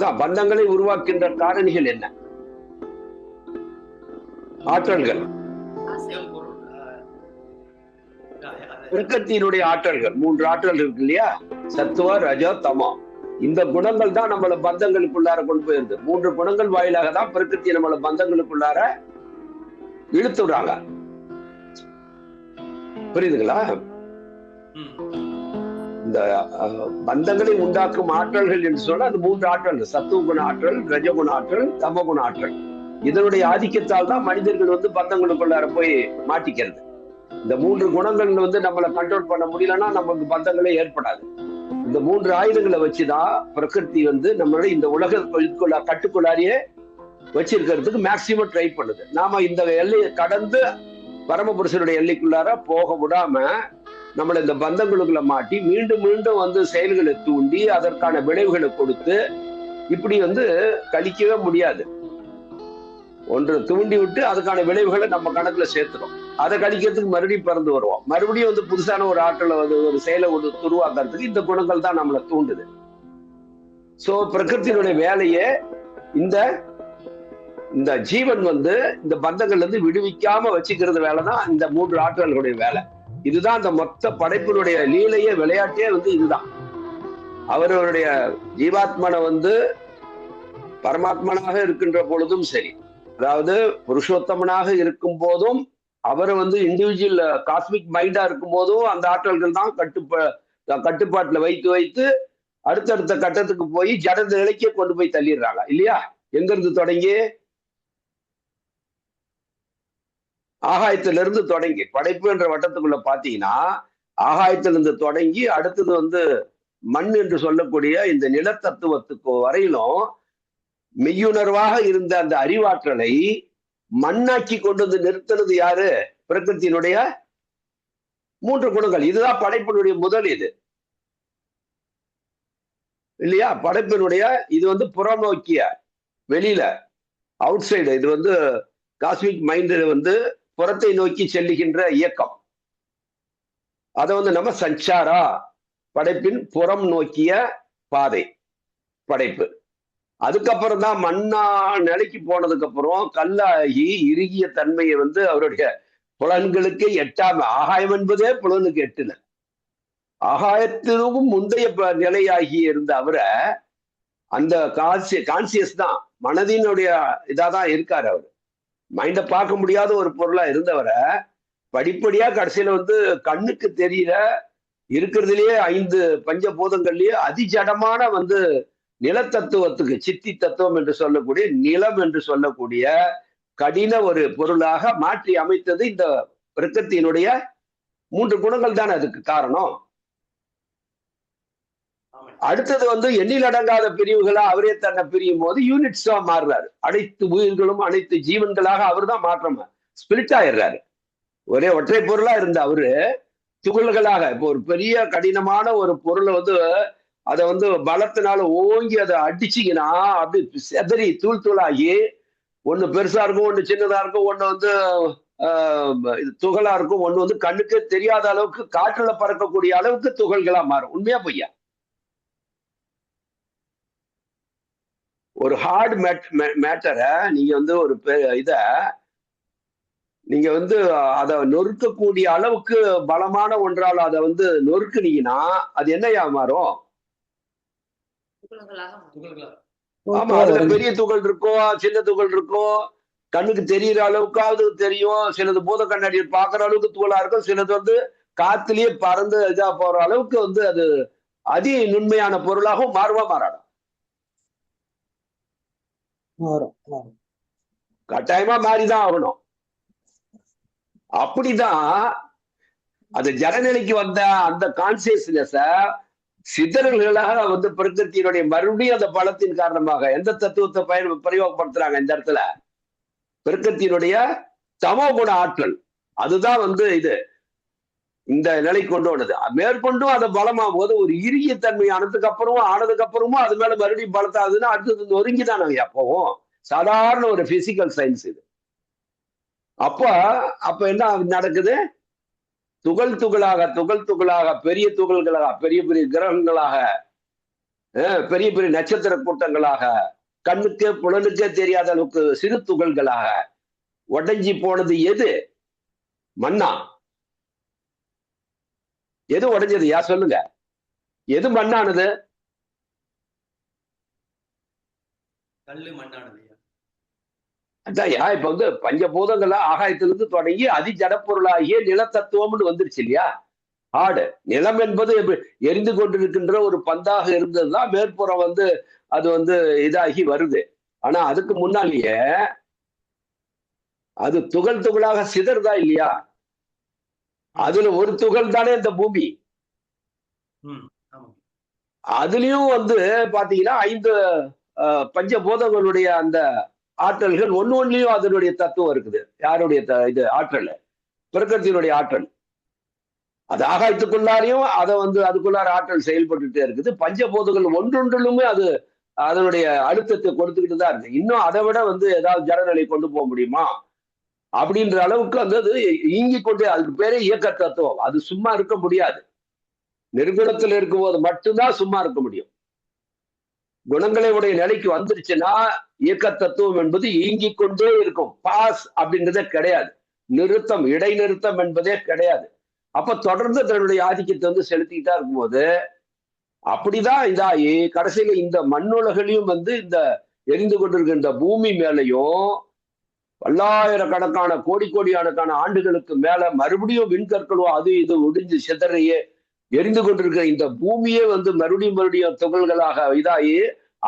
அதான் பந்தங்களை உருவாக்கின்ற காரணிகள் என்ன? ஆற்றல்கள். பிரகிருத்தினுடைய ஆற்றல்கள் 3 ஆற்றல் இருக்கு இல்லையா? சத்துவ, ரஜ, தமோ. இந்த குணங்கள் தான் நம்மள பந்தங்களுக்குள்ளார கொண்டு போயிருது. 3 குணங்கள் வாயிலாக தான் பிரகிருத்தி நம்மள பந்தங்களுக்குள்ளார இழுத்து விடுறாங்க. புரியுதுங்களா? இந்த பந்தங்களை உண்டாக்கும் ஆற்றல்கள் என்று சொன்னா அது 3 ஆற்றல்: சத்துவ குண ஆற்றல், ரஜகுண ஆற்றல், தமகுண ஆற்றல். இதனுடைய ஆதிக்கத்தால் தான் மனிதர்கள் வந்து பந்தங்களுக்குள்ளார போய் மாட்டிக்கிறது. இந்த 3 குணங்கள் வந்து நம்மளை கண்ட்ரோல் பண்ண முடியலன்னா நமக்கு பந்தங்களே ஏற்படாது. இந்த 3 ஆயுதங்களை வச்சுதான் பிரகிருதி வந்து நம்மளோட இந்த உலக கட்டுக்குள்ளாரியே வச்சிருக்கிறதுக்கு மேக்சிமம் ட்ரை பண்ணுது. நாம இந்த எல்லையை கடந்து பரமபுருஷனுடைய எல்லைக்குள்ளார போக விடாம நம்மள இந்த பந்தங்களுக்குள்ள மாட்டி மீண்டும் மீண்டும் வந்து செயல்களை தூண்டி அதற்கான விளைவுகளை கொடுத்து இப்படி வந்து கழிக்கவே முடியாது. ஒன்று தூண்டி விட்டு அதுக்கான விளைவுகளை நம்ம கணக்குல சேர்த்துடும். அதை கழிக்கிறதுக்கு மறுபடியும் பிறந்து வருவோம். மறுபடியும் வந்து புதுசான ஒரு ஆற்றலை வந்து ஒரு செயலை உருவாக்குறதுக்கு இந்த குணங்கள் தான் நம்மளை தூண்டுது. சோ பிரகிருத்தினுடைய வேலையே இந்த ஜீவன் வந்து இந்த பந்தங்கள்ல இருந்து விடுவிக்காம வச்சுக்கிறது வேலைதான் இந்த 3 ஆற்றல்களுடைய வேலை. இதுதான் இந்த மொத்த படைப்பினுடைய லீலையே, விளையாட்டே வந்து இதுதான். அவருடைய ஜீவாத்மனை வந்து பரமாத்மனாக இருக்கின்ற பொழுதும் சரி, அதாவது புருஷோத்தமனாக இருக்கும் போதும் அவரை வந்து இண்டிவிஜுவல் காஸ்மிக் மைண்டா இருக்கும் போதும் அந்த ஆற்றல்கள் தான் கட்டுப்பாட்டுல வைத்து அடுத்தடுத்த கட்டத்துக்கு போய் ஜட நிலைக்கே கொண்டு போய் தள்ளிடுறாங்க இல்லையா? எங்க இருந்து தொடங்கி? ஆகாயத்திலிருந்து தொடங்கி படைப்பு என்ற வட்டத்துக்குள்ள பாத்தீங்கன்னா ஆகாயத்திலிருந்து தொடங்கி அடுத்தது வந்து மண் என்று சொல்லக்கூடிய இந்த நிலத்தத்துவத்துக்கு வரையிலும் மெய்யுணர்வாக இருந்த அந்த அறிவாற்றலை மண்ணாக்கி கொண்டு வந்து நிறுத்தினது யாரு? பிரகிருத்தினுடைய 3 குணங்கள். இதுதான் படைப்பினுடைய முதல் இது இல்லையா? படைப்பினுடைய இது வந்து புறநோக்கிய வெளியில அவுட் சைடு, இது வந்து காஸ்மிக் மைண்ட் வந்து புறத்தை நோக்கி செல்லுகின்ற இயக்கம். அதை வந்து நம்ம சஞ்சாரா, படைப்பின் புறம் நோக்கிய பாதை படைப்பு. அதுக்கப்புறம் தான் மண்ணா நிலைக்கு போனதுக்கு அப்புறம் கல்லாகி இறுகிய தன்மையை வந்து அவருடைய புலன்களுக்கு எட்டாம, ஆகாயம் என்பதே புலனுக்கு எட்டுல, ஆகாயத்திற்கும் முந்தைய நிலையாகி இருந்த அவரை அந்த கான்சியஸ் தான் மனதினுடைய இதாதான் இருக்காரு. அவரு மைண்ட பார்க்க முடியாத ஒரு பொருளா இருந்தவரை படிப்படியா கடைசியில வந்து கண்ணுக்கு தெரியல இருக்கிறதுலயே 5 பஞ்சபூதங்கள்லயே அதிஜடமான வந்து நிலத்தத்துவத்துக்கு, சித்தி தத்துவம் என்று சொல்லக்கூடிய, நிலம் என்று சொல்லக்கூடிய கடின ஒரு பொருளாக மாற்றி அமைத்தது இந்த பிரகிருத்தினுடைய 3 குணங்கள் தானே அதுக்கு காரணம். அடுத்தது வந்து எண்ணில் அடங்காத பிரிவுகளா அவரே தன்னை பிரியும் போது யூனிட்ஸா மாறுறாரு. அனைத்து உயிர்களும் அனைத்து ஜீவன்களாக அவர் தான் மாற்றம் ஸ்பிரிட் ஆயிடுறாரு. ஒரே ஒற்றை பொருளா இருந்த அவரு துகள்களாக, இப்போ ஒரு பெரிய கடினமான ஒரு பொருளை வந்து அதை வந்து பலத்தினால ஓங்கி அதை அடிச்சிங்கன்னா அப்படி செதறி தூள் தூளாகி ஒண்ணு பெருசா இருக்கும், ஒண்ணு சின்னதா இருக்கும், ஒண்ணு வந்து துகளா இருக்கும், ஒண்ணு வந்து கண்ணுக்கு தெரியாத அளவுக்கு காற்றுல பறக்கக்கூடிய அளவுக்கு துகள்களா மாறும். உண்மையா பொய்யா? ஒரு ஹார்ட் மேட்டரை நீங்க வந்து ஒரு நீங்க வந்து அதை நொறுக்கக்கூடிய அளவுக்கு பலமான ஒன்றால் அதை வந்து நொறுக்குனீங்கன்னா அது என்னையா மாறும்? ஆமா, அதுல பெரிய துகள் இருக்கும், சின்ன துகள் இருக்கும், கண்ணுக்கு தெரியற அளவுக்காவது தெரியும். சிலது பூத கண்ணாடி பாக்குற அளவுக்கு துகளா இருக்கும், சிலது வந்து காத்துலயே பறந்து இதா போற அளவுக்கு வந்து அது அதி நுண்மையான பொருளாகவும் மாறாடும். கட்டாயமா மாறிதான் ஆகணும். அப்படிதான் அது ஜனநிலைக்கு வந்த அந்த கான்சியஸ்னஸ சிதறல்களாக வந்து பிரகிருத்தினுடைய மறுபடியும் அந்த பலத்தின் காரணமாக எந்த தத்துவத்தை பிரயோகப்படுத்துறாங்க இந்த இடத்துல? பிரகிருத்தினுடைய தமோ குண ஆற்றல். அதுதான் வந்து இது இந்த நிலை கொண்டு வந்தது. மேற்கொண்டும் அதை பலமாகும் போது ஒரு இறுகிய தன்மை ஆனதுக்கு அப்புறமும் அது மேல மறுபடியும் பலத்தாகுதுன்னா அடுத்தது நொறுங்கிதான் எப்பவும். சாதாரண ஒரு பிசிக்கல் சயின்ஸ் இது. அப்ப என்ன நடக்குது? துகள் துகளாக பெரிய துகள்களாக பெரிய பெரிய கிரகங்களாக பெரிய பெரிய நட்சத்திர கூட்டங்களாக, கண்ணுக்கே புலனுக்கே தெரியாத அளவுக்கு சிறு துகள்களாக உடைஞ்சி போனது எது? மண்ணா? எது உடைஞ்சது? யா சொல்லுங்க. எது மண்ணானது? கல்லு மண்ணானது. அதான்யா, இப்ப வந்து பஞ்சபூதங்களா ஆகாயத்திலிருந்து தொடங்கி அதிஜடப்பொருளாகிய நிலத்தத்துவம்னு வந்துருச்சு இல்லையா? ஆடு நிலம் என்பது எரிந்து கொண்டிருக்கின்ற ஒரு பந்தாக இருந்ததுதான் மேற்புறம் வந்து அது வந்து இதாகி வருது. ஆனா அதுக்கு முன்னாலேயே அது துகள் துகளாக சிதறதா இல்லையா? அதுல ஒரு துகள் தானே இந்த பூமி. அதுலயும் வந்து பாத்தீங்கன்னா 5 பஞ்சபூதங்களுடைய அந்த ஆற்றல்கள் ஒன்னொன்னுலயும் அதனுடைய தத்துவம் இருக்குது. யாருடைய இது ஆற்றல்? பிரகிருத்தினுடைய ஆற்றல். அது ஆகாயத்துக்குள்ளாரையும் அதை வந்து அதுக்குள்ளார ஆற்றல் செயல்பட்டுட்டே இருக்குது. பஞ்சபூதங்கள் ஒன்றொன்றிலுமே அது அதனுடைய அழுத்தத்தை கொடுத்துக்கிட்டு தான் இருக்கு. இன்னும் அதை விட வந்து ஏதாவது ஜடநிலை கொண்டு போக முடியுமா அப்படின்ற அளவுக்கு வந்து அது இயங்கி கொண்டே, அதுக்கு பேரே இயக்க தத்துவம். அது சும்மா இருக்க முடியாது. நிர்குணத்தில் இருக்கும்போது மட்டும்தான் சும்மா இருக்க முடியும். குணங்களை உடைய நிலைக்கு வந்துருச்சுன்னா இயக்க தத்துவம் என்பது இயங்கிக் கொண்டே இருக்கும். பாஸ் அப்படின்றதே கிடையாது. நிறுத்தம், இடைநிறுத்தம் என்பதே கிடையாது. அப்ப தொடர்ந்து தன்னுடைய ஆதிக்கத்தை வந்து செலுத்திக்கிட்டா இருக்கும்போது அப்படிதான் இதாகி கடைசியில இந்த மண்ணுலகிலையும் வந்து இந்த எரிந்து கொண்டிருக்கின்ற பூமி மேலையும் பல்லாயிரக்கணக்கான கோடிக்கணக்கான ஆண்டுகளுக்கு மேல மறுபடியும் விண்கற்களோ அது இது ஒடிஞ்சு சிதறையே எரிந்து கொண்டிருக்கிற இந்த பூமியே வந்து மறுபடியும் துகள்களாக இதாகி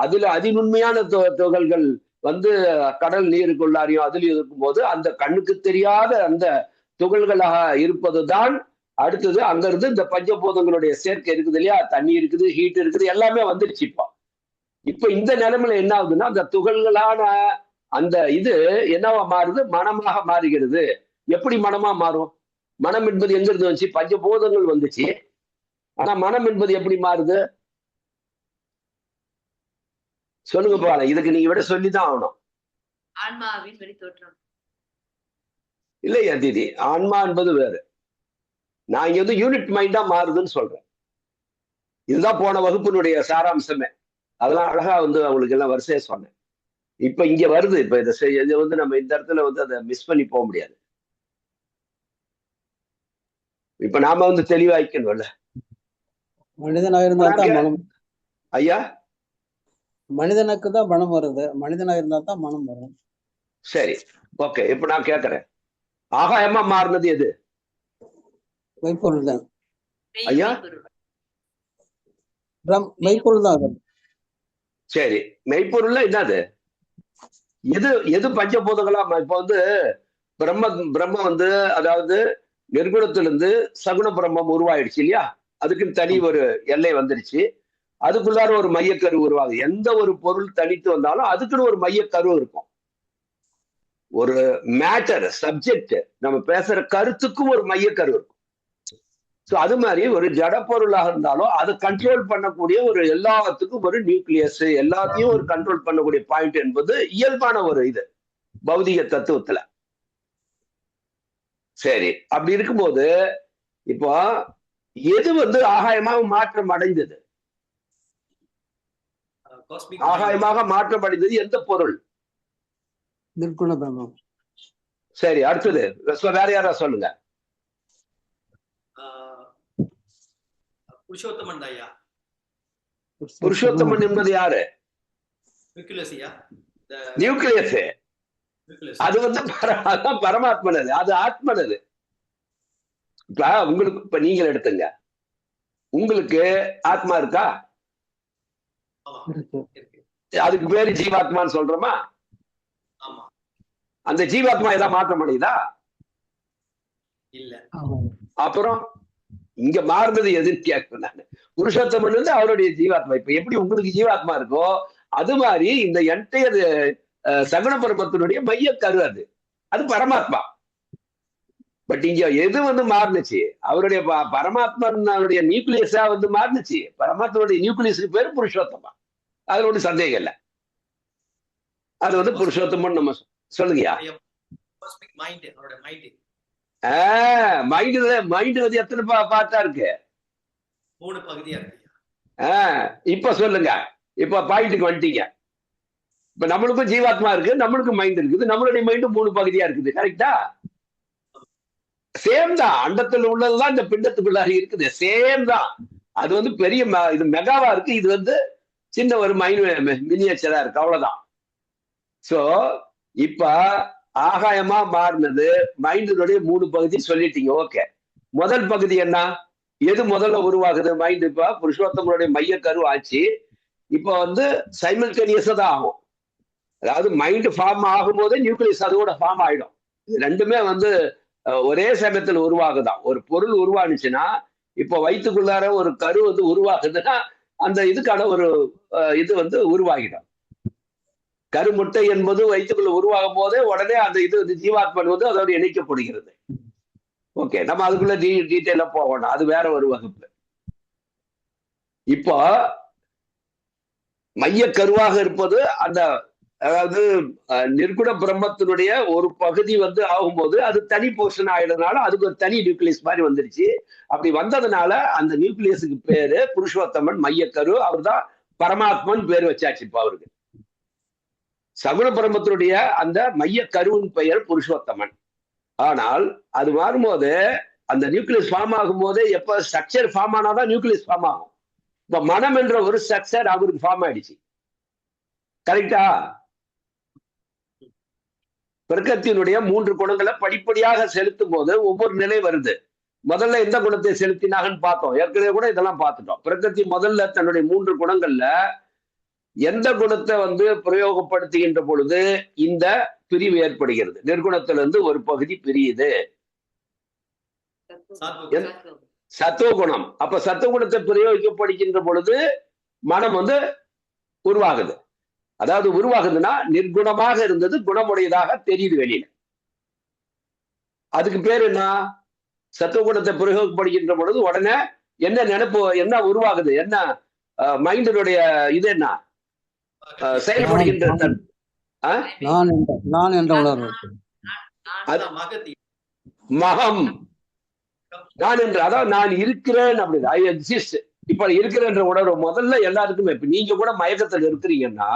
அதுல அதிநுண்மையான துகள்கள் வந்து கடல் நீருக்குள்ளாரையும் அதில் இருக்கும்போது அந்த கண்ணுக்கு தெரியாத அந்த துகள்களாக இருப்பதுதான் அடுத்தது. அங்கிருந்து இந்த பஞ்சபூதங்களுடைய சேர்க்கை இருக்குது இல்லையா? தண்ணி இருக்குது, ஹீட் இருக்குது, எல்லாமே வந்துருச்சு. இப்ப இந்த நிலைமையில என்ன ஆகுதுன்னா அந்த துகள்களான அந்த இது என்னவா மாறுது? மனமாக மாறுகிறது. எப்படி மனமா மாறும்? மனம் என்பது எங்க இருந்து வந்துச்சு? பஞ்சபூதங்கள் வந்துச்சு. ஆனா மனம் என்பது எப்படி மாறுது? சொல்லுங்க போல. இதுக்கு நீங்க விட சொல்லிதான் ஆகணும். ஆன்மாவின் வெளித்தோற்றம் இல்லையா தீதி? ஆன்மா என்பது வேறு. நான் இங்க வந்து யூனிட் மைண்டா மாறுதுன்னு சொல்றேன். இதுதான் போன வகுப்பினுடைய சாராம்சமே. அதெல்லாம் அழகா வந்து அவங்களுக்கு எல்லாம் வரிசையா சொன்னேன். இப்ப இங்க வருது. இப்ப இதை வந்து நம்ம இந்த இடத்துல வந்து அதை மிஸ் பண்ணி போக முடியாது. இப்ப நாம வந்து தெளிவாய்க்கணும்ல. மனிதனாக இருந்தா தான் மனம். ஐயா, மனிதனுக்கு தான் மனம் வருது. மனிதனாக இருந்தா தான் மனம் வரும். சரி, ஓகே. இப்ப நான் கேட்கிறேன், ஆகாயமா மாறினது எது? மெய்ப்பொருள் தான் ஐயா. மெய்ப்பொருள் தான். சரி, மெய்ப்பொருள்ல என்னது? எது எது பஞ்சபூதங்களா? இப்ப வந்து பிரம்ம வந்து அதாவது நிர்குணத்திலிருந்து சகுன பிரம்மம் உருவாயிடுச்சு இல்லையா? அதுக்கு தனி ஒரு எல்லை வந்துருச்சு. அதுக்குள்ளார ஒரு மையக்கரு உருவாகுது. எந்த ஒரு பொருள் தனித்து வந்தாலும் அதுக்குன்னு ஒரு மையக்கரு இருக்கும். ஒரு மேட்டர், சப்ஜெக்ட், நம்ம பேசுற கருத்துக்கும் ஒரு மையக்கரு இருக்கும். அது மாதிரி ஒரு ஜட பொருளாக இருந்தாலும் அதை கண்ட்ரோல் பண்ணக்கூடிய ஒரு எல்லாத்துக்கும் ஒரு நியூக்ளியஸ், எல்லாத்தையும் ஒரு கண்ட்ரோல் பண்ணக்கூடிய பாயிண்ட் என்பது இயல்பான ஒரு இது பௌதிக தத்துவத்துல. சரி, அப்படி இருக்கும்போது இப்போ எது வந்து ஆகாயமாக மாற்றம் அடைந்தது? ஆகாயமாக மாற்றம் அடைந்தது எந்த பொருள்? நிர்குண பிரம்மம். சரி, அடுத்தது வேற யாரா சொல்லுங்க. புருஷோத்தமன் ஐயா. புருஷோத்தமன் என்பது யாரு? நியூக்ளியஸ். அது வந்து பரமாத்மனது, அது ஆத்மனது. இப்ப உங்களுக்கு, இப்ப நீங்கள் எடுத்துங்க, உங்களுக்கு ஆத்மா இருக்கா? அதுக்கு பேரு ஜீவாத்மான்னு சொல்றோமா? அந்த ஜீவாத்மா ஏதாவது மாற்றம் அடையுதா? இல்ல. அப்புறம் இங்க மாறுனது எதுன்னு கேட்கிறேன் நான். புருஷோத்தமன் வந்து அவருடைய ஜீவாத்மா. இப்ப எப்படி உங்களுக்கு ஜீவாத்மா இருக்கோ அது மாதிரி இந்த என்டையர் சகுன பரமத்தினுடைய மைய கரு அது, அது பரமாத்மா. பட் இங்க எது வந்து மாறுனுச்சு? அவருடைய பரமாத்மனுடைய நியூக்ளியஸா வந்து மாறுனுச்சு. பரமாத்மனுடைய நியூக்ளியஸுக்கு பேரு புருஷோத்தமா. அதுல ஒன்றும் சந்தேகம் இல்லை. அது வந்து புருஷோத்தமன் நம்ம சொல்லுங்கயா. மைண்ட் வந்து எத்தனை பார்த்தா இருக்கு? 3 பகுதியா இருக்கு. இப்ப சொல்லுங்க, இப்ப பாயிண்ட்டுக்கு வந்துட்டீங்க. இப்ப நம்மளுக்கும் ஜீவாத்மா இருக்கு, நம்மளுக்கும் மைண்ட் இருக்குது, நம்மளுடைய மைண்டும் 3 பகுதியா இருக்குது. கரெக்டா? சேம் தான். அண்டத்தில் உள்ளதுதான் இந்த பிண்டத்துக்குள்ளார இருக்குது. சேம் தான். அது வந்து பெரிய இது மெகாவா இருக்கு, இது வந்து சின்ன ஒரு மினியேச்சரா இருக்கு, அவ்வளவுதான். சோ இப்ப ஆகாயமா மாறினது மைண்டினுடைய 3 பகுதி சொல்லிட்டீங்க. ஓகே, முதல் பகுதி என்ன? எது முதல்ல உருவாகுது? மைண்ட். இப்ப புருஷோத்தமனுடைய மைய கரு ஆச்சு. இப்ப வந்து சைமல்டேனியஸா தான் ஆகும். அதாவது மைண்ட் ஃபார்ம் ஆகும் போதே நியூக்ளியஸ் அதோட ஃபார்ம் ஆயிடும். இது ரெண்டுமே வந்து ஒரே சமயத்துல உருவாகுதான். ஒரு பொருள் உருவானுச்சுன்னா, இப்போ வயிற்றுக்குள்ளார ஒரு கரு வந்து உருவாகுதுன்னா அந்த இதுக்கான ஒரு இது வந்து உருவாகிடும். கருமுட்டை என்பது வயிற்றுக்குள்ள உருவாகும் போதே உடனே அந்த இது ஜீவாத்மன் வந்து அதோடு இணைக்கப்படுகிறது. ஓகே, நம்ம அதுக்குள்ள டீட்டெயிலா போகணும், அது வேற ஒரு வகுப்பு. இப்போ மைய கருவாக இருப்பது அந்த, அதாவது நிர்குண பிரம்மத்தினுடைய ஒரு பகுதி வந்து ஆகும்போது அது தனி போர்ஷன் ஆயிடுறதுனால அதுக்கு ஒரு தனி நியூக்ளியஸ் மாதிரி வந்துருச்சு. அப்படி வந்ததுனால அந்த நியூக்ளியஸுக்கு பேரு புருஷோத்தமன் மையக்கரு. அவர் தான் பரமாத்மன் பேர் வச்சாச்சு. இப்ப அவருக்கு சகுன பிரம்மத்தினுடைய அந்த மைய கருவின் பெயர் புருஷோத்தமன். ஆனால் அது மாறும்போது அந்த நியூக்ளியஸ் ஃபார்ம் ஆகும் போது எப்ப ஸ்ட்ரக்சர் ஃபார்ம் ஆனாதான் நியூக்ளியஸ் ஃபார்ம் ஆகும். இப்ப மனம் என்ற ஒரு ஸ்ட்ரக்சர் அவருக்கு ஃபார்ம் ஆயிடுச்சு. கரெக்டா? பிரகிருத்தினுடைய 3 குணங்களை படிப்படியாக செலுத்தும் போது ஒவ்வொரு நிலை வருது. முதல்ல எந்த குணத்தை செலுத்தினாங்கன்னு பார்த்தோம். ஏற்கனவே கூட இதெல்லாம் பார்த்துட்டோம். பிரகிருதி முதல்ல தன்னுடைய 3 குணங்கள்ல எந்த குணத்தை வந்து பிரயோகப்படுத்துகின்ற பொழுது இந்த பிரிவு ஏற்படுகிறது. நிர்குணத்திலிருந்து ஒரு பகுதி பிரியுது, சத்துவ குணம். அப்ப சத்துவ குணத்தை பிரயோகிக்கப்படுகின்ற பொழுது மனம் வந்து உருவாகுது. அதாவது உருவாகுதுன்னா நிர்குணமாக இருந்தது குணமுடையதாக தெரியுது வெளியில. அதுக்கு பேர் என்ன? சத்துவ குணத்தை பிரயோகப்படுகின்ற பொழுது உடனே என்ன நினைப்பு, என்ன உருவாகுது, என்ன மைண்டினுடைய இது என்ன செயல்படுகின்ற மகம். நான் என்று, அதாவது நான் இருக்கிறேன் அப்படின்னு, ஐ எக்ஸிஸ்ட். இப்ப இருக்கிறன்ற உணர்வு முதல்ல எல்லாருக்குமே. இப்ப நீங்க கூட மயக்கத்துல இருக்கிறீங்கன்னா,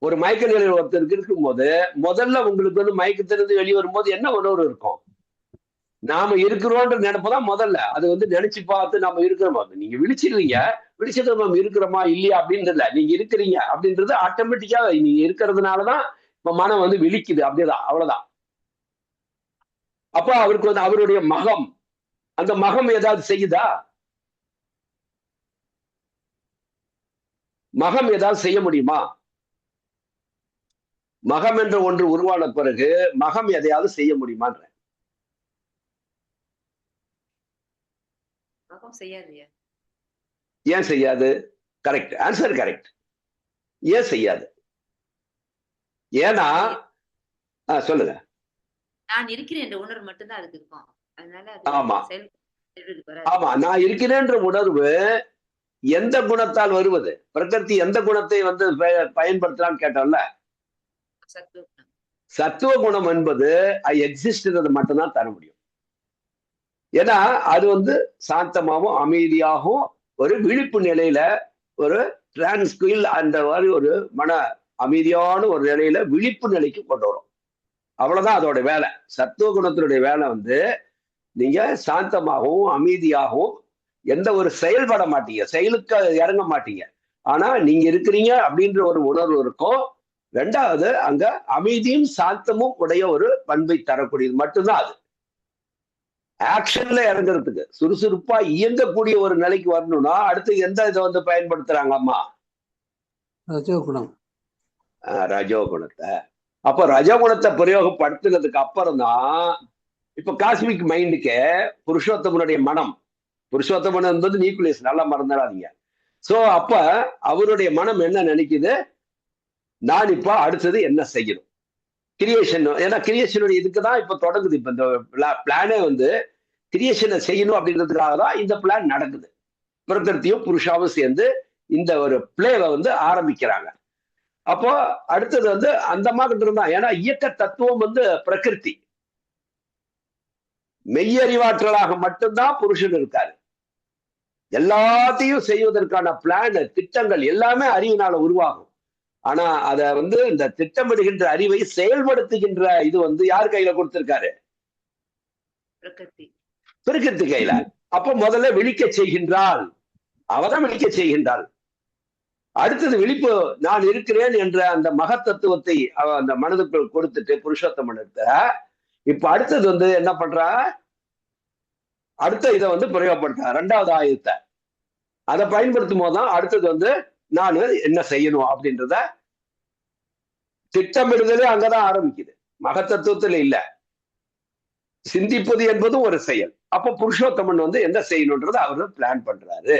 ஒரு மயக்க நிலையில் ஒருத்தருக்கு இருக்கும் போது முதல்ல உங்களுக்கு வந்து மயக்கத்திலிருந்து வெளியே வரும்போது என்ன உணர்வு இருக்கும்? நாம இருக்கிறோன்ற நினைப்பதான் முதல்ல. அது வந்து நினைச்சு பார்த்து நாம இருக்கிறோமா, நீங்க விழிச்சிடுறீங்க, விழிச்சது நம்ம இருக்கிறோமா இல்லையா அப்படின்றதுல நீங்க இருக்கிறீங்க அப்படின்றது ஆட்டோமேட்டிக்கா நீங்க இருக்கிறதுனாலதான் இப்ப மனம் வந்து விழிக்குது. அப்படியேதான், அவ்வளவுதான். அப்ப அவருக்கு வந்து அவருடைய மகம், அந்த மகம் ஏதாவது செய்யுதா? மகம் ஏதாவது செய்ய முடியுமா? மகம் என்ற ஒன்று உருவான பிறகு மகம் எதையாவது செய்ய முடியுமான்ற? ஏன் செய்யாது? Correct answer, correct. ஏன் செய்யாது? ஏன்னா சொல்லுங்க. நான் இருக்கிறேன் என்ற உணர்வு மட்டும்தான் அதுக்கு இருக்கும். ஆமா ஆமா, நான் இருக்கிறேன்ற உணர்வு எந்த குணத்தால் வருவது? பிரகிருதி எந்த குணத்தை வந்து பயன்படுத்தலாம்னு கேட்டோம்ல, சத்துவ குணம் என்பது ஐ எக்ஸிஸ்ட்ன்றது மட்டும்தான் தர முடியும். ஏன்னா அது வந்து சாந்தமாகவும் அமைதியாகவும் ஒரு விழிப்பு நிலையில ஒரு டிரான்ஸ்குயில் அந்த மாதிரி ஒரு மன அமைதியான ஒரு நிலையில விழிப்பு நிலைக்கு கொண்டு வரும். அவ்வளவுதான் அதோட வேலை. சத்துவ குணத்தினுடைய வேலை வந்து நீங்க சாந்தமாகவும் அமைதியாகவும் எந்த ஒரு செயல்பட மாட்டீங்க, செயலுக்கு இறங்க மாட்டீங்க. ஆனா நீங்க இருக்கிறீங்க அப்படின்ற ஒரு உணர்வு இருக்கும். ரெண்டாவது அங்க அமைதியும் சாந்தமும் உடைய ஒரு பண்பை தரக்கூடியது மட்டும்தான் அது. ஆக்ஷன்ல இறங்குறதுக்கு, சுறுசுறுப்பா இயங்கக்கூடிய ஒரு நிலைக்கு வரணும்னா அடுத்து எந்த இதை வந்து பயன்படுத்துறாங்க அம்மா? ரஜோகுணம். ரஜோகுணத்தை. அப்ப ரஜோகுணத்தை பிரயோகப்படுத்துனதுக்கு அப்புறம் தான் இப்ப காஸ்மிக் மைண்டுக்கு புருஷோத்தமனுடைய மனம், புருஷோத்தமன் என்பது நியூக்ளியஸ், நல்லா மறந்துடாதீங்க. சோ அப்ப அவருடைய மனம் என்ன நினைக்குது? நான் இப்ப அடுத்தது என்ன செய்யணும்? கிரியேஷன். ஏன்னா கிரியேஷனுடைய இதுக்குதான் இப்ப தொடங்குது. இப்ப இந்த பிளானே வந்து கிரியேஷனை செய்யணும் அப்படின்றதுக்காக தான் இந்த பிளான் நடக்குது. பிரகிருத்தியும் புருஷாவும் சேர்ந்து இந்த ஒரு பிளேவை வந்து ஆரம்பிக்கிறாங்க. அப்போ அடுத்தது வந்து அந்த மாதிரி இருந்தா, ஏன்னா இயக்க தத்துவம் வந்து பிரகிருதி, மெய்யறிவாற்றலாக மட்டும்தான் புருஷன் இருக்காரு. எல்லாத்தையும் செய்வதற்கான பிளான், திட்டங்கள் எல்லாமே அறிவினால உருவாகும். ஆனா அத வந்து இந்த திட்டமிடுகின்ற அறிவை செயல்படுத்துகின்ற இது வந்து யார் கையில கொடுத்திருக்காரு? பிரகிருதி. பிரகிருதி கையில. அப்ப முதல்ல விழிக்க செய்கின்றாள், அவதான் விழிக்க செய்கின்றாள். அடுத்தது விழிப்பு, நான் இருக்கிறேன் என்ற அந்த மகத்தத்துவத்தை அவ அந்த மனதுக்குள் கொடுத்துட்டு புருஷோத்தமனுக்கு இப்ப அடுத்தது வந்து என்ன பண்றா, அடுத்த இதை வந்து பிரயோகப்படுத்த 2வது ஆயுதத்தை அதை பயன்படுத்தும் போதுதான் அடுத்தது வந்து நான் என்ன செய்யணும் அப்படின்றத திட்டமிடுதலே அங்கதான் ஆரம்பிக்குது. மகத்தத்துவத்துல இல்ல, சிந்திப்பது என்பது ஒரு செயல். அப்ப புருஷோத்தமன் வந்து என்ன செய்யணும்ன்றத அவரு பிளான் பண்றாரு.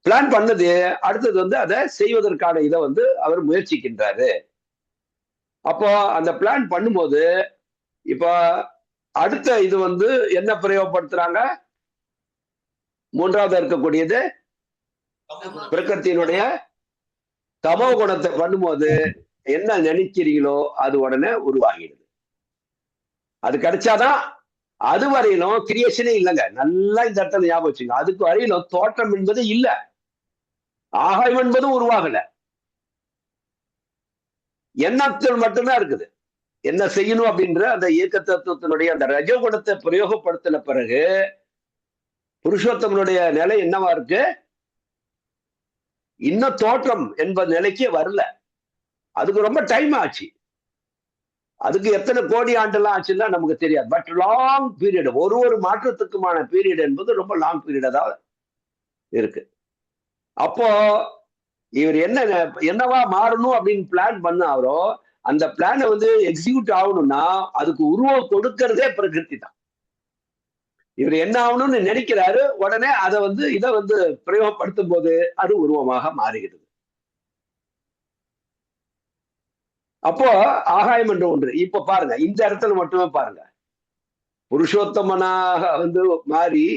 பிளான் பண்ணது அடுத்தது வந்து அதை செய்வதற்கான இதை வந்து அவர் முயற்சிக்கின்றாரு. அப்போ அந்த பிளான் பண்ணும்போது இப்ப அடுத்த இது வந்து என்ன பிரயோகப்படுத்துறாங்க? 3வது இருக்கக்கூடியது பிரகிருத்தினுடைய தமோ குணத்தை பண்ணும்போது என்ன நினைக்கிறீங்களோ அது உடனே உருவாகிடுது. அது கிடைச்சாதான், அது வரையிலும் கிரியேஷனே இல்லைங்க. நல்லா இந்த இடத்துல ஞாபகம் வச்சுங்க. அதுக்கு வரையிலும் தோற்றம் என்பது இல்ல, ஆகாயம் என்பதும் உருவாகல. எண்ணத்தில் மட்டும்தான் இருக்குது. என்ன செய்யணும் அப்படின்ற அந்த இயக்க தத்துவத்தினுடைய அந்த ரஜோகுணத்தை பிரயோகப்படுத்தின பிறகு புருஷோத்தமனுடைய நிலை என்னவா இருக்கு? இன்னும் தோற்றம் என்பது நிலைக்கே வரல. அதுக்கு ரொம்ப டைம் ஆச்சு. அதுக்கு எத்தனை கோடி ஆண்டுலாம் ஆச்சுன்னா நமக்கு தெரியாது. பட் லாங் பீரியட், ஒரு மாற்றத்துக்குமான பீரியட் என்பது ரொம்ப லாங் பீரியடா தான் இருக்கு. அப்போ இவர் என்னவா மாறணும் அப்படின்னு பிளான் பண்ணாரோ அந்த பிளானை வந்து எக்ஸிக்யூட் ஆகணும்னா அதுக்கு உருவம் கொடுக்கறதே பிரகிருதி தான். இவர் என்ன ஆகணும்னு நினைக்கிறாரு, உடனே அதை வந்து இதை வந்து பிரயோகப்படுத்தும் போது அது உருவமாக மாறுகிறது. அப்போ ஆகாயம் என்ற ஒன்று. இப்ப பாருங்க, இந்த இடத்துல மட்டுமே பாருங்க, புருஷோத்தமனாக வந்து மாறி,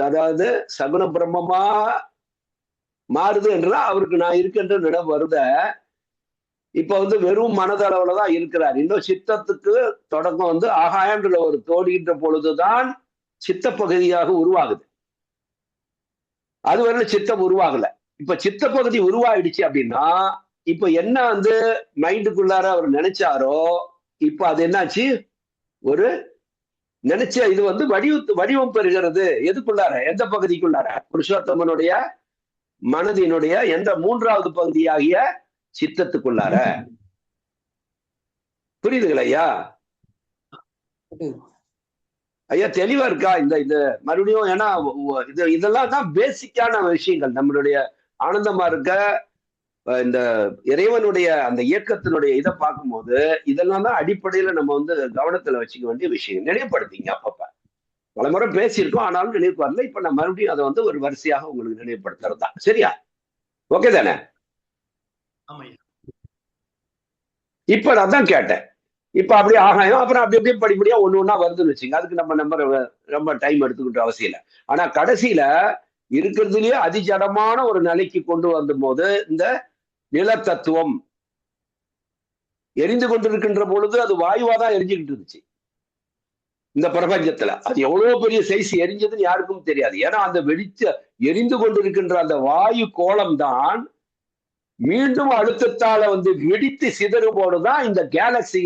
அதாவது சகுன பிரம்மமா மாறுது என்றா அவருக்கு நான் இருக்கின்ற இடம் வருத. இப்ப வந்து வெறும் மனதளவுலதான் இருக்கிறார். இன்னும் சித்தத்துக்கு தொடக்கம் வந்து ஆகாயம்ன்ற ஒரு தோடுகின்ற பொழுதுதான் சித்த பகுதியாக உருவாகுது. அதுவரை சித்தம் உருவாகல. இப்ப சித்த பகுதி உருவாயிடுச்சு அப்படின்னா இப்ப என்ன வந்து மைண்டுக்குள்ளார அவர் நினைச்சாரோ இப்ப அது என்னாச்சு, ஒரு நினைச்ச இது வந்து வடிவம் பெறுகிறது. எதுக்குள்ளார? எந்த பகுதிக்குள்ளார? புருஷோத்தமனுடைய மனதினுடைய எந்த 3வது பகுதியாகிய சித்தத்துக்குள்ளார. புரியுதுங்களா ஐயா? ஐயா தெளிவா இருக்கா? இந்த மறுபடியும் ஏன்னா இதெல்லாம் தான் பேசிக்கான விஷயங்கள். நம்மளுடைய ஆனந்தமா இருக்க இந்த இறைவனுடைய அந்த இயக்கத்தினுடைய இதை பார்க்கும்போது இதெல்லாம் தான் அடிப்படையில நம்ம வந்து கவனத்துல வச்சுக்க வேண்டிய விஷயம். நினைவுபடுத்திங்க. அப்பப்ப பல முறை பேசியிருக்கோம், ஆனாலும் நினைவுக்கு வரல. இப்ப நான் மறுபடியும் அதை வந்து ஒரு வரிசையாக உங்களுக்கு நினைவுபடுத்துறது தான். சரியா? ஓகே தானே? இப்ப நான் தான் கேட்டேன். இப்ப அப்படியே ஆகாயம், அப்புறம் அப்படியே படிப்படியா ஒண்ணு வருதுன்னு வச்சுங்க. அதுக்கு நம்ம ரொம்ப டைம் எடுத்துக்கிட்ட அவசியம் இல்லை. ஆனா கடைசியில இருக்கிறதுலயே அதிஜடமான ஒரு நிலைக்கு கொண்டு வந்த போது இந்த நிலத்தத்துவம் எரிந்து கொண்டிருக்கின்ற பொழுது அது வாயுவாதான் எரிஞ்சுக்கிட்டு இருந்துச்சு இந்த பிரபஞ்சத்துல. அது எவ்வளவு பெரிய சைஸ் எரிஞ்சதுன்னு யாருக்கும் தெரியாது. ஏன்னா அந்த எரிந்து கொண்டிருக்கின்ற அந்த வாயு கோலம் தான் மீண்டும் அழுத்தத்தால வந்து வெடித்து சிதறு போடுதான் இந்த கேலக்சி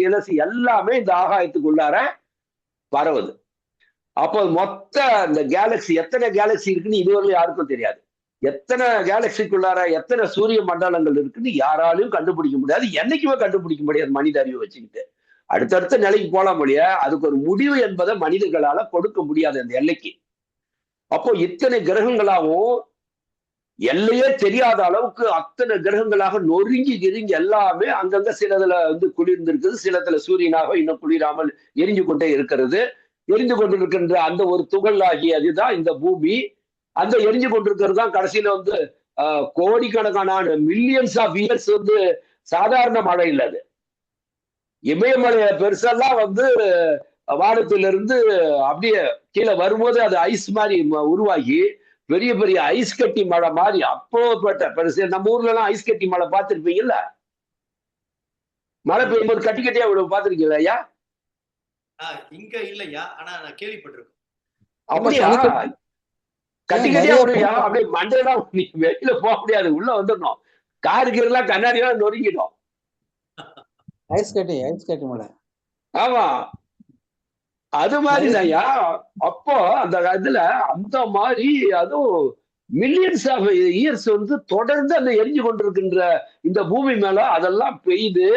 எல்லாமே இந்த ஆகாயத்துக்குள்ளார பரவுது. அப்போ மொத்த இந்த கேலக்சி, எத்தனை கேலக்சி இருக்குன்னு இதுவரையும் யாருக்கும் தெரியாது. எத்தனை கேலக்சிக்குள்ளார எத்தனை சூரிய மண்டலங்கள் இருக்குன்னு யாராலையும் கண்டுபிடிக்க முடியாது. என்னைக்குமே கண்டுபிடிக்க முடியாது மனித அறிவை வச்சுக்கிட்டு. அடுத்தடுத்த நிலைக்கு போலாம் முடிய அதுக்கு ஒரு முடிவு என்பதை மனிதர்களால கொடுக்க முடியாது அந்த எல்லைக்கு. அப்போ இத்தனை கிரகங்களாகவும் எல்லையே தெரியாத அளவுக்கு அத்தனை கிரகங்களாக நொறுங்கி எல்லாமே அங்கங்க சிலதுல வந்து குளிர்ந்திருக்குது, சிலதுல சூரியனாக இன்னும் குளிராமல் எரிஞ்சு கொண்டே இருக்கிறது. எரிந்து கொண்டிருக்கின்ற அந்த ஒரு துகள் ஆகியதுதான் இந்த பூமி. அந்த எரிஞ்சு கொண்டிருக்கிறது தான் கடைசியில வந்து கோடிக்கணக்கான மில்லியன்ஸ் ஆஃப் இயர்ஸ் வந்து சாதாரண மழை இல்லை. அது இமயமலை பெருசெல்லாம் வந்து வானத்திலிருந்து அப்படியே கீழே வரும்போது அது ஐஸ் மாதிரி உருவாகி பெரிய பெரிய ஐஸ் கட்டி மழை மாதிரி அப்போப்பட்ட பெருசு. நம்ம ஊர்ல எல்லாம் ஐஸ் கட்டி மழை பார்த்திருப்பீங்கல்ல, மழை பெய்யும்போது கட்டி கட்டியா விடும், பார்த்திருக்கீங்களா ஐயா? இங்க இல்லையா, ஆனா நான் கேள்விப்பட்டிருக்கேன். அப்படியா? கட்டி கட்டியா விடுவியா, அப்படியே மண்டையெல்லாம் நீ வெளியில போக முடியாது, உள்ள வந்துடணும். காருக்கு எல்லாம் கண்ணாடியெல்லாம் நொறுங்கிடும். ஐஸ் கட்டி மலை. ஆமா, அது மாதிரிதான்யா. அப்போ அந்த இதுல அந்த மாதிரி அதுவும் மில்லியன்ஸ் ஆஃப் இயர்ஸ் வந்து தொடர்ந்து அந்த எரிஞ்சு கொண்டிருக்கின்ற இந்த பூமி மேல அதெல்லாம் பெய்து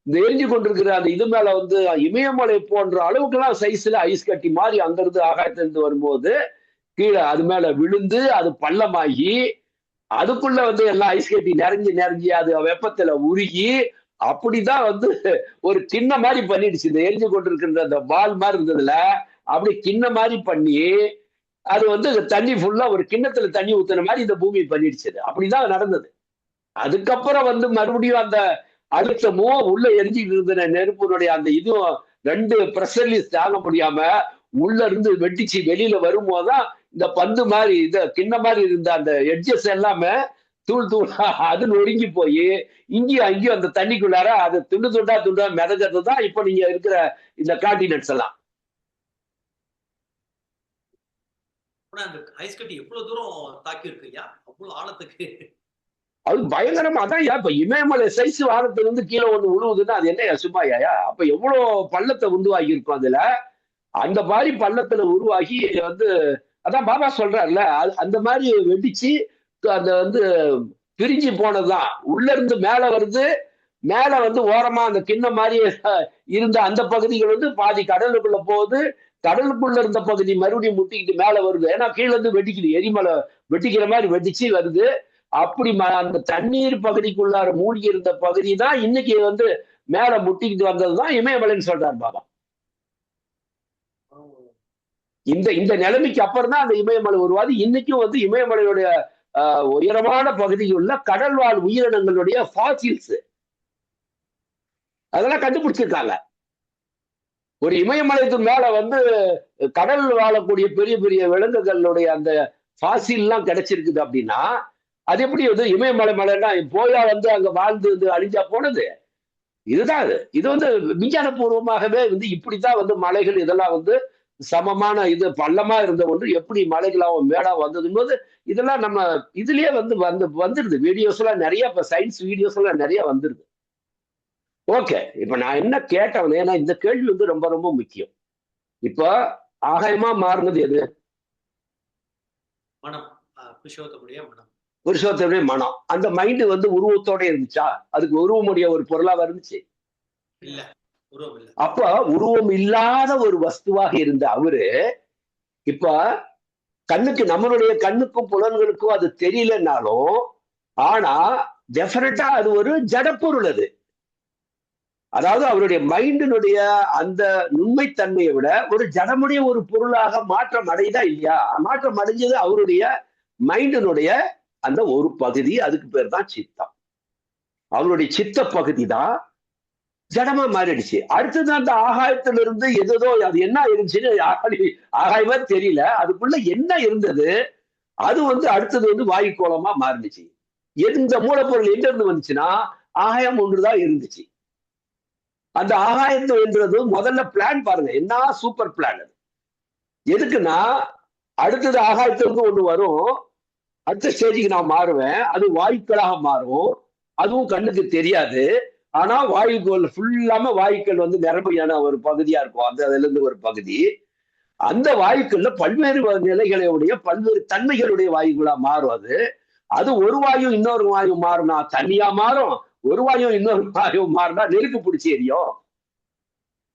இந்த எரிஞ்சு கொண்டிருக்கிற அந்த இது மேல வந்து இமயமலை போன்ற அளவுக்குலாம் சைஸ்ல ஐஸ் கட்டி மாதிரி அங்கிருந்து ஆகாயத்திலிருந்து வரும்போது கீழே அது மேல விழுந்து அது பள்ளமாகி அதுக்குள்ள வந்து எல்லாம் ஐஸ் கட்டி நிறைஞ்சு அது வெப்பத்துல உருகி அப்படிதான் வந்து ஒரு கிண்ண மாதிரி பண்ணிடுச்சு. இந்த எரிஞ்சு கொண்டிருக்கின்ற அந்த பால் மாதிரி இருந்ததுல அப்படி கிண்ண மாதிரி பண்ணி அது வந்து தண்ணி ஃபுல்லா ஒரு கிண்ணத்துல தண்ணி ஊத்துன மாதிரி இந்த பூமி பண்ணிடுச்சு. அப்படிதான் நடந்தது. அதுக்கப்புறம் வந்து மறுபடியும் அந்த அழுத்தமும் உள்ள எரிஞ்சுட்டு இருந்த நெருப்பினுடைய அந்த இதுவும் 2 ப்ரெஷர்லீஸ் தாங்க முடியாம உள்ள இருந்து வெட்டிச்சு வெளியில வரும்போதுதான் இந்த பந்து மாதிரி இந்த கிண்ண மாதிரி இருந்த அந்த எட்ஜஸ் எல்லாமே தூள் தூளா அது நொறுங்கி போய் இங்கேயும் அங்கேயும் அந்த தண்ணிக்குள்ளார அது துண்டு துண்டா மிதக்கிறது தான் இப்ப நீங்க இருக்கிற இந்த கான்டினென்ட்ஸ் எல்லாம். அந்த ஐஸ் கட்டி எவ்வளவு தூரம் தாக்கி இருக்குயா, அவ்வளவு ஆழத்துக்கு. அது பயங்கரமா தான். இப்ப இமயமலை சைஸ் வானத்துல இருந்து கீழே ஒண்ணு விழுவுதுன்னா அது என்ன சும்மாயா? அப்ப எவ்வளவு பள்ளத்தை உருவாகி இருக்கும் அதுல. அந்த மாதிரி பள்ளத்துல உருவாகி வந்து அதான் பாபா சொல்றாருல, அந்த மாதிரி வெடிச்சு அந்த வந்து பிரிஞ்சு போனதுதான். உள்ள இருந்து மேல வருது, மேல வந்து ஓரமா அந்த கிண்ண மாதிரி இருந்த அந்த பகுதிகள் வந்து பாதி கடலுக்குள்ள போகுது, கடலுக்குள்ள இருந்த பகுதி மறுபடியும் முட்டிக்கிட்டு மேல வருது. ஏன்னா கீழே இருந்து வெட்டிக்குது, எரிமலை வெட்டிக்கிற மாதிரி வெடிச்சு வருது. அப்படி அந்த தண்ணீர் பகுதிக்குள்ளார மூழ்கி இருந்த பகுதி தான் இன்னைக்கு வந்து மேல முட்டிக்கிட்டு வந்ததுதான் இமயமலைன்னு சொல்றாரு பாபா. இந்த நிலைமைக்கு அப்புறம் தான் அந்த இமயமலை உருவாது. இன்னைக்கும் வந்து இமயமலையுடைய உயரமான பகுதியில் கடல்வாழ் உயிரினங்களுடைய ஃபாசில்ஸ் அதெல்லாம் கண்டுபிடிச்சிருக்காங்க. ஒரு இமயமலைக்கு மேல வந்து கடல் வாழக்கூடிய பெரிய பெரிய விலங்குகளுடைய அந்த ஃபாசில் எல்லாம் கிடைச்சிருக்குது. அப்படின்னா அது எப்படி வந்து இமயமலை மலைன்னா போயா வந்து அங்க வாழ்ந்து அழிஞ்சா போனது? இதுதான் இது வந்து விஞ்ஞான பூர்வமாகவே வந்து இப்படித்தான் வந்து மலைகள் இதெல்லாம் வந்து சமமான இது பள்ளமா இருந்த ஒன்று எப்படி மலைகளாவும் மேடா வந்ததும் போது இதெல்லாம் நம்ம இதுலயே வந்துருது. வீடியோஸ் எல்லாம் நிறைய, இப்ப சயின்ஸ் வீடியோஸ் எல்லாம் நிறைய வந்துருது. ஓகே, இப்ப நான் என்ன கேட்டவனே, ஏன்னா இந்த கேள்வி வந்து ரொம்ப ரொம்ப முக்கியம். இப்ப ஆகாயமா மாறினது எது? மனம், புருஷோத்தமுடைய மனம். புருஷோத்தமுடைய மனம். அந்த மைண்ட் வந்து உருவத்தோட இருந்துச்சா? அதுக்கு உருவமுடைய ஒரு பொருளா இருந்துச்சு? இல்ல, உருவம் இல்ல. அப்ப உருவம் இல்லாத ஒரு வஸ்துவாக இருந்த அவரு இப்ப கண்ணுக்கு, நம்மளுடைய கண்ணுக்கும் புலன்களுக்கும் அது தெரியலன்னாலும், ஆனா டெஃபினட்டா அது ஒரு ஜடப்பொருள். அது அதாவது அவருடைய மைண்டினுடைய அந்த நுண்மைத்தன்மையை விட ஒரு ஜடமுடைய ஒரு பொருளாக மாற்றம் அடையுதா இல்லையா? மாற்றம் அடைஞ்சது அவருடைய மைண்டினுடைய அந்த ஒரு பகுதி. அதுக்கு பேர் தான் சித்தம். அவருடைய சித்த பகுதி தான் ஜடமா மாறிடுச்சு. அடுத்தது அந்த ஆகாயத்திலிருந்து எதோ அது என்ன இருந்துச்சுன்னு ஆகாயமா தெரியல, அதுக்குள்ள என்ன இருந்தது அது வந்து அடுத்தது வந்து வாயு கோலமா மாறிடுச்சு. எந்த மூலப்பொருள் எங்க இருந்து வந்துச்சுன்னா ஆகாயம் ஒன்றுதான் இருந்துச்சு. அந்த ஆகாயத்து என்றது முதல்ல பிளான் பாருங்க, என்ன சூப்பர் பிளான். அது எதுக்குன்னா அடுத்தது ஆகாயத்திலிருந்து ஒண்ணு வரும், அடுத்த ஸ்டேஜுக்கு நான் மாறுவேன், அது வாயுக்களாக மாறும், அதுவும் கண்ணுக்கு தெரியாது. ஆனா வாயுக்கள் ஃபுல்லாம வாயுக்கள் வந்து நிரம்பியான ஒரு பகுதியா இருக்கும். அதுல இருந்து ஒரு பகுதி, அந்த வாயுக்கள்ல பல்வேறு நிலைகளுடைய பல்வேறு தன்மைகளுடைய வாயுகளா மாறும். அது ஒரு வாயு இன்னொரு வாயு மாறினா தண்ணியா மாறும், ஒரு வாயு இன்னொரு வாயு மாறினா நெருப்பு பிடிச்சி எரியும்.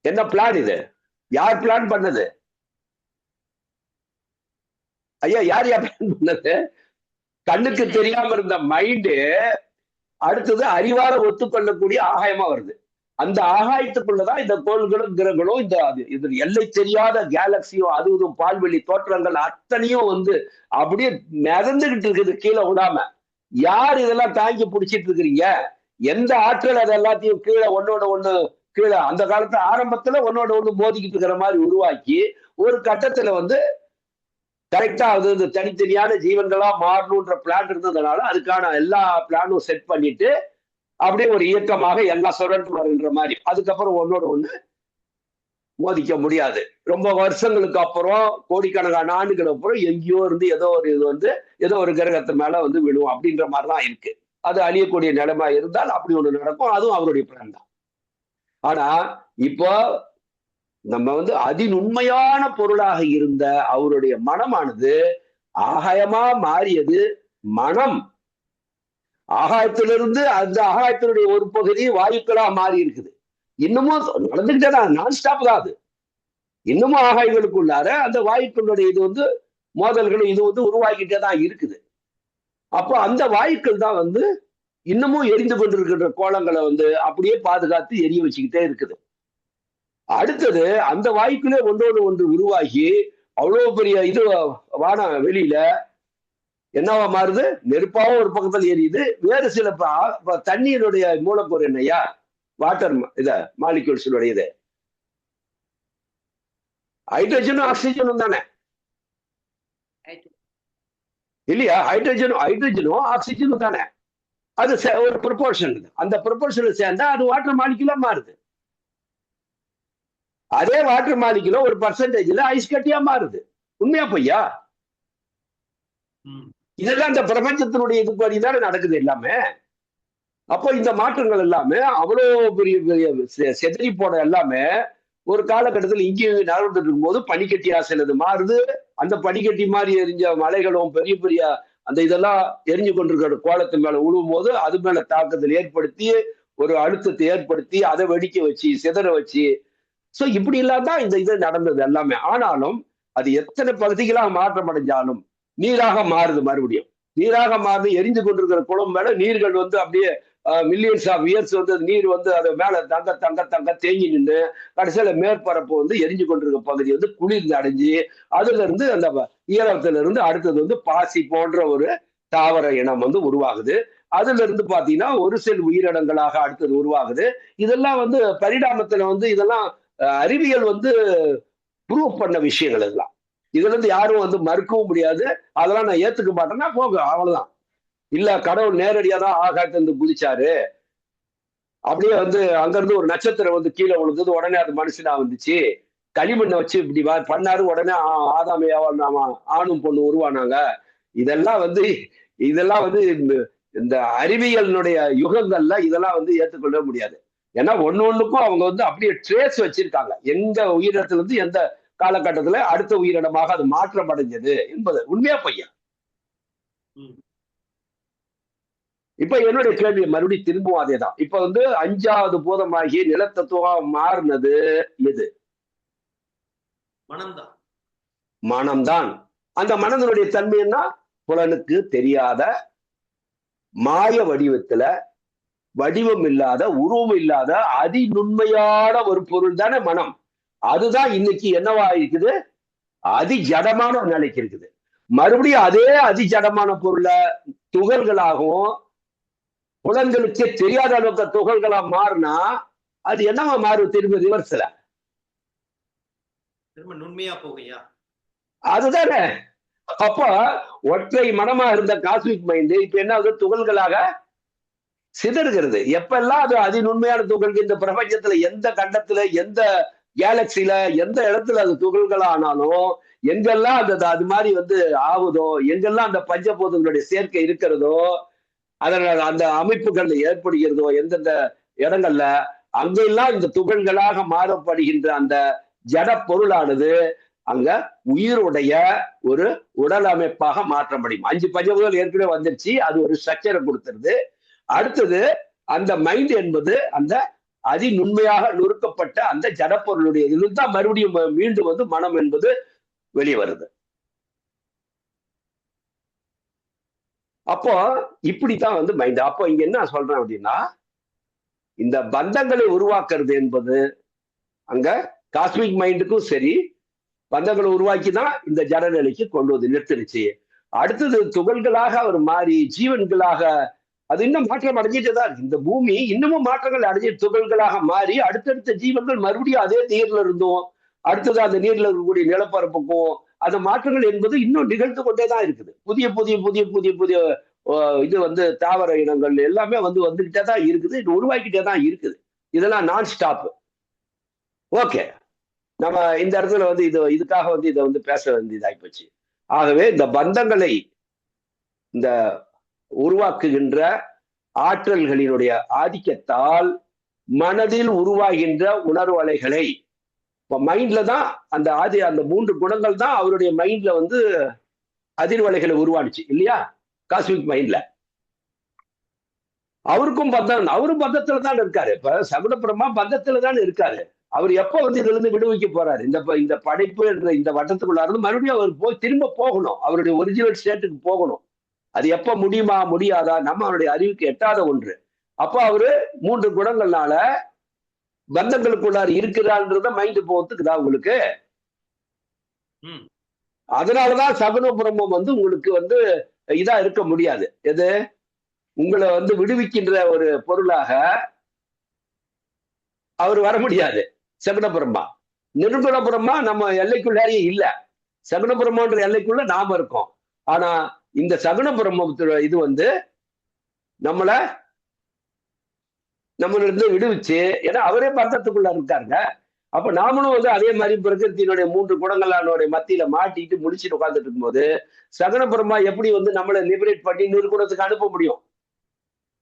என்ன பிளான் இது? யார் பிளான் பண்ணது ஐயா? யார் பிளான் பண்ணது? கண்ணுக்கு தெரியாம இருந்த மைண்டு அடுத்தது அறிவார ஒத்துக்கொள்ளக்கூடிய ஆகாயமா வருது. அந்த ஆகாயத்துக்குள்ளதான் இந்த கோள்களும் கிரகங்களும் இந்த எல்லை தெரியாத கேலக்சியும் அதுவும் பால்வெளி தோற்றங்கள் அத்தனையும் வந்து அப்படியே மிதந்துகிட்டு இருக்குது கீழே விடாம. யார் இதெல்லாம் தாங்கி பிடிச்சிட்டு இருக்கிறீங்க? எந்த ஆற்றல் அது எல்லாத்தையும் கீழே ஒன்னோட ஒண்ணு கீழே அந்த காலத்து ஆரம்பத்துல ஒன்னோட ஒண்ணு மோதிக்கிட்டு இருக்கிற மாதிரி உருவாக்கி ஒரு கட்டத்துல வந்து கரெக்டா அது இந்த தனித்தனியான ஜீவன்களா மாறணுன்ற பிளான் இருந்ததுனால அதுக்கான எல்லா பிளானும் செட் பண்ணிட்டு அப்படியே ஒரு இயக்கமாக எல்லாம் சுழன்று வருகின்ற மாதிரி அதுக்கப்புறம் ஒன்னோட ஒண்ணு மோதிக்க முடியாது. ரொம்ப வருஷங்களுக்கு அப்புறம், கோடிக்கணக்கான ஆண்டுகளுக்கு அப்புறம் எங்கேயோ இருந்து ஏதோ ஒரு இது வந்து ஏதோ ஒரு கிரகத்து மேல வந்து விழும் அப்படின்ற மாதிரிதான் இருக்கு. அது அழியக்கூடிய நிலைமை இருந்தால் அப்படி ஒண்ணு நடக்கும். அதுவும் அவருடைய பிளான் தான். ஆனா இப்போ நம்ம வந்து அதிநுண்மையான பொருளாக இருந்த அவருடைய மனமானது ஆகாயமா மாறியது. மனம் ஆகாயத்திலிருந்து அந்த ஆகாயத்தினுடைய ஒரு பகுதி வாயுக்களா மாறி இருக்குது. இன்னமும் நடந்துகிட்டே தான், நான் ஸ்டாப் தான் அது. இன்னமும் ஆகாயங்களுக்குள்ளார அந்த வாயுக்களுடைய இது வந்து மோதல்கள் இது வந்து உருவாக்கிட்டே தான் இருக்குது. அப்போ அந்த வாயுக்கள் தான் வந்து இன்னமும் எரிந்து கொண்டிருக்கின்ற கோலங்களை வந்து அப்படியே பாதுகாத்து எரிய வச்சுக்கிட்டே இருக்குது. அடுத்தது அந்த வாயுக்களே ஒன்றோடு ஒன்று உருவாகி அவ்வளவு பெரிய இது வான வெளியில என்னவா மாறுது? நெருப்பாவும் ஒரு பக்கத்தில் எரியுது. வேறு சில தண்ணீருடைய மூலக்கூறு என்னையா? வாட்டர் மாலிகூல்ஸுடைய இது ஹைட்ரஜனும் ஆக்சிஜனும் தானே இல்லையா? ஹைட்ரஜனும் ஆக்சிஜனும் தானே. அது ஒரு ப்ரொபோர்ஷன். அந்த ப்ரொபோர்ஷன் சேர்ந்தா அது வாட்டர் மாலிகுலா மாறுது. அதே வாட்டர் மாலிகுல ஒரு பர்சன்டேஜ்ல ஐஸ் கட்டியா மாறுது. உண்மையா பொய்யா? இதெல்லாம் இந்த பிரபஞ்சத்தினுடைய இதுபடிதானே நடக்குது எல்லாமே. அப்போ இந்த மாற்றங்கள் எல்லாமே அவ்வளவு பெரிய பெரிய செதறி போன எல்லாமே ஒரு காலகட்டத்தில் இங்கே நடந்துட்டு இருக்கும்போது பனிக்கட்டியா சிலது மாறுது. அந்த பனிக்கட்டி மாதிரி எரிஞ்ச மலைகளும் பெரிய பெரிய அந்த இதெல்லாம் எரிஞ்சு கொண்டிருக்கிற கோலத்து மேல விழுவும் போது அது மேல தாக்குதல் ஏற்படுத்தி ஒரு அழுத்தத்தை ஏற்படுத்தி அதை வெடிக்க வச்சு சிதற வச்சு சோ இப்படி எல்லாம் தான் இந்த இது நடந்தது எல்லாமே. ஆனாலும் அது எத்தனை பகுதிகளாக மாற்றம் அடைஞ்சாலும் நீராக மாறுது. மறுபடியும் நீராக மாறுது. எரிந்து கொண்டிருக்கிற குளம் மேல நீர்கள் வந்து அப்படியே மில்லியன்ஸ் ஆஃப் இயர்ஸ் வந்து நீர் வந்து அது மேல தங்க தங்க தங்க தேங்கி நின்று கடைசியில மேற்பரப்பு வந்து எரிஞ்சு கொண்டிருக்க பகுதி வந்து குளிர்ந்து அடைஞ்சு அதுல இருந்து அந்த ஈரத்துல இருந்து அடுத்தது வந்து பாசி போன்ற ஒரு தாவர இனம் வந்து உருவாகுது. அதுல இருந்து பாத்தீங்கன்னா ஒரு செல் உயிரினங்களாக அடுத்தது உருவாகுது. இதெல்லாம் வந்து பரிணாமத்துல வந்து இதெல்லாம் அறிவியல் வந்து ப்ரூவ் பண்ண விஷயங்கள் எல்லாம். இதுல இருந்து யாரும் வந்து மறுக்கவும் முடியாது. அதெல்லாம் நான் ஏத்துக்க மாட்டேன்னா போங்க, அவ்வளவுதான். இல்ல கடவுள் நேரடியா தான் ஆகாயத்திலிருந்து குதிச்சாரு, அப்படியே வந்து அங்கிருந்து ஒரு நட்சத்திரம் வந்து கீழே விழுந்தது, உடனே அது மனுஷனா வந்துச்சு, களிமண்ணை வச்சு இப்படி பண்ணாரு, உடனே ஆதாமையாவா ஆணும் பொண்ணு உருவானாங்க. இதெல்லாம் வந்து இந்த அறிவியலினுடைய யுகங்கள்ல இதெல்லாம் வந்து ஏற்றுக்கொள்ள முடியாது. ஏன்னா ஒண்ணுக்கும் அவங்க வந்து அப்படியே ட்ரேஸ் வச்சிருக்காங்க. எந்த உயிரினத்துல இருந்து எந்த காலகட்டத்துல அடுத்த உயிரினமாக அது மாற்றம் அடைஞ்சது என்பது உண்மையா பொய்யா? இப்ப என்னுடைய கேள்வி மறுபடியும் திரும்பவும் அதேதான். இப்ப வந்து 5வது பூதமாகி நிலத்தத்துவம் மாறினது எது? மனம்தான். மனம்தான். அந்த மனதனுடைய தன்மை என்ன? புலனுக்கு தெரியாத மாய வடிவத்துல, வடிவம் இல்லாத உருவம் இல்லாத அதிநுண்மையான ஒரு பொருள் தானே மனம். அதுதான் இன்னைக்கு என்னவா இருக்குது? அதிஜடமான ஒரு நிலைக்கு இருக்குது. மறுபடியும் அதே அதிஜடமான பொருளை துகள்களாகவும் புலன்களுக்கே தெரியாத அளவுக்கு துகள்களா மாறினா அது என்னவா மாறும்? திரும்ப ரிவர்ஸ்ல திரும்ப நுண்மையா போகையா? அதுதானே. அப்ப ஒற்றை மனமா இருந்த காஸ்மிக் மைண்ட் இப்ப என்ன ஆகுது? துகள்களாக சிதறுகிறது. எப்பெல்லாம் அது அதிநுண்மையான துகள்கள் இந்த பிரபஞ்சத்துல எந்த கண்டத்துல எந்த கேலக்சில எந்த இடத்துல அது துகள்களா ஆனாலும் எங்கெல்லாம் அது மாதிரி வந்து ஆகுதோ, எங்கெல்லாம் அந்த பஞ்சபூதங்களுடைய சேர்க்கை இருக்கிறதோ, அதனால அந்த அமைப்புகள் ஏற்படுகிறதோ எந்தெந்த இடங்கள்ல அங்கெல்லாம் இந்த துகள்களாக மாறப்படுகின்ற அந்த ஜட பொருளானது அங்க உயிருடைய ஒரு உடல் அமைப்பாக மாற்றப்படும். 5 பஞ்சபூதங்கள் ஏற்கனவே வந்துருச்சு, அது ஒரு ஸ்ட்ரக்சரை கொடுத்துருது. அடுத்தது அந்த மைண்ட் என்பது அந்த அதிநுண்மையாக நுறுக்கப்பட்ட அந்த ஜடப்பொருளுடைய இதுதான் மறுபடியும் மீண்டும் வந்து மனம் என்பது வெளியே வருது. அப்போ இப்படித்தான் வந்து மைண்ட். அப்போ இங்க என்ன சொல்றேன் அப்படின்னா, இந்த பந்தங்களை உருவாக்குறது என்பது அங்க காஸ்மிக் மைண்டுக்கும் சரி பந்தங்களை உருவாக்கிதான் இந்த ஜட நிலைக்கு கொண்டு வந்து நிறுத்திருச்சு. அடுத்தது துகள்களாக அவர் மாறி ஜீவன்களாக அது இன்னும் மாற்றம் அடைஞ்சிட்டு தான் இருக்கு. இந்த பூமி இன்னமும் மாற்றங்கள் அடைஞ்சி துகள்களாக மாறி அடுத்தடுத்த ஜீவன்கள் மறுபடியும் அதே நீர்ல இருந்தும் அடுத்தது அந்த நீர்ல இருக்கக்கூடிய நிலப்பரப்புக்கும் அந்த மாற்றங்கள் என்பது இன்னும் நிகழ்ந்து கொண்டே தான் இருக்குது. புதிய புதிய புதிய புதிய புதிய இது வந்து தாவர இனங்கள் எல்லாமே வந்து வந்துகிட்டே தான் இருக்குது, இது உருவாக்கிட்டே தான் இருக்குது. இதெல்லாம் நான் ஸ்டாப். ஓகே, நம்ம இந்த இடத்துல வந்து இதுக்காக வந்து இதை வந்து பேச வேண்டியதாகி போச்சு. ஆகவே இந்த பந்தங்களை இந்த உருவாக்குகின்ற ஆற்றல்களினுடைய ஆதிக்கத்தால் மனதில் உருவாகின்ற உணர்வு அலைகளை இப்ப மைண்ட்ல தான் அந்த அந்த 3 குணங்கள் தான் அவருடைய மைண்ட்ல வந்து அதிர்வலைகளை உருவாடுச்சு இல்லையா? காஸ்மிக் மைண்ட்ல அவருக்கும் அவரும் பந்தத்துல தான் இருக்காரு. இப்ப சகுனபுரமா பந்தத்துல தான் இருக்காரு. அவர் எப்ப வந்து இதுல இருந்து விடுவிக்க போறாரு? இந்த படைப்பு என்ற இந்த வட்டத்துக்குள்ள இருந்து மறுபடியும் அவர் போய் திரும்ப போகணும். அவருடைய ஒரிஜினல் ஸ்டேட்டுக்கு போகணும். அது எப்ப முடியுமா முடியாதா நம்ம அவருடைய அறிவுக்கு எட்டாத ஒன்று. அப்ப அவரு 3 குணங்கள்னால பந்தங்களுக்குள்ளார் இருக்கிறான்றத மைண்ட் போத்துக்குதா உங்களுக்கு? அதனாலதான் சகுன பிரம்மம் வந்து உங்களுக்கு வந்து இதா இருக்க முடியாது. எது உங்களை வந்து விடுவிக்கின்ற ஒரு பொருளாக அவர் வர முடியாது. சகுன பிரம்மா நிர்குண பிரம்மா நம்ம எல்லைக்குள்ளாரியே இல்ல. சகுன பிரம்மன்ற எல்லைக்குள்ள நாம இருக்கோம். ஆனா இந்த சகுன பிரம்மத்துல இது வந்து நம்மளிருந்து விடுவிச்சு, ஏன்னா அவரே பந்தத்துக்குள்ள இருக்காருங்க. அப்ப நாமளும் வந்து அதே மாதிரி பிரகிருத்தினுடைய 3 குணங்களானுடைய மத்தியில மாட்டிட்டு முடிச்சுட்டு உட்கார்ந்துட்டு இருக்கும்போது சகுன பிரம்மா எப்படி வந்து நம்மளை லிபரேட் பண்ணி நிர்குணத்துக்கு அனுப்ப முடியும்?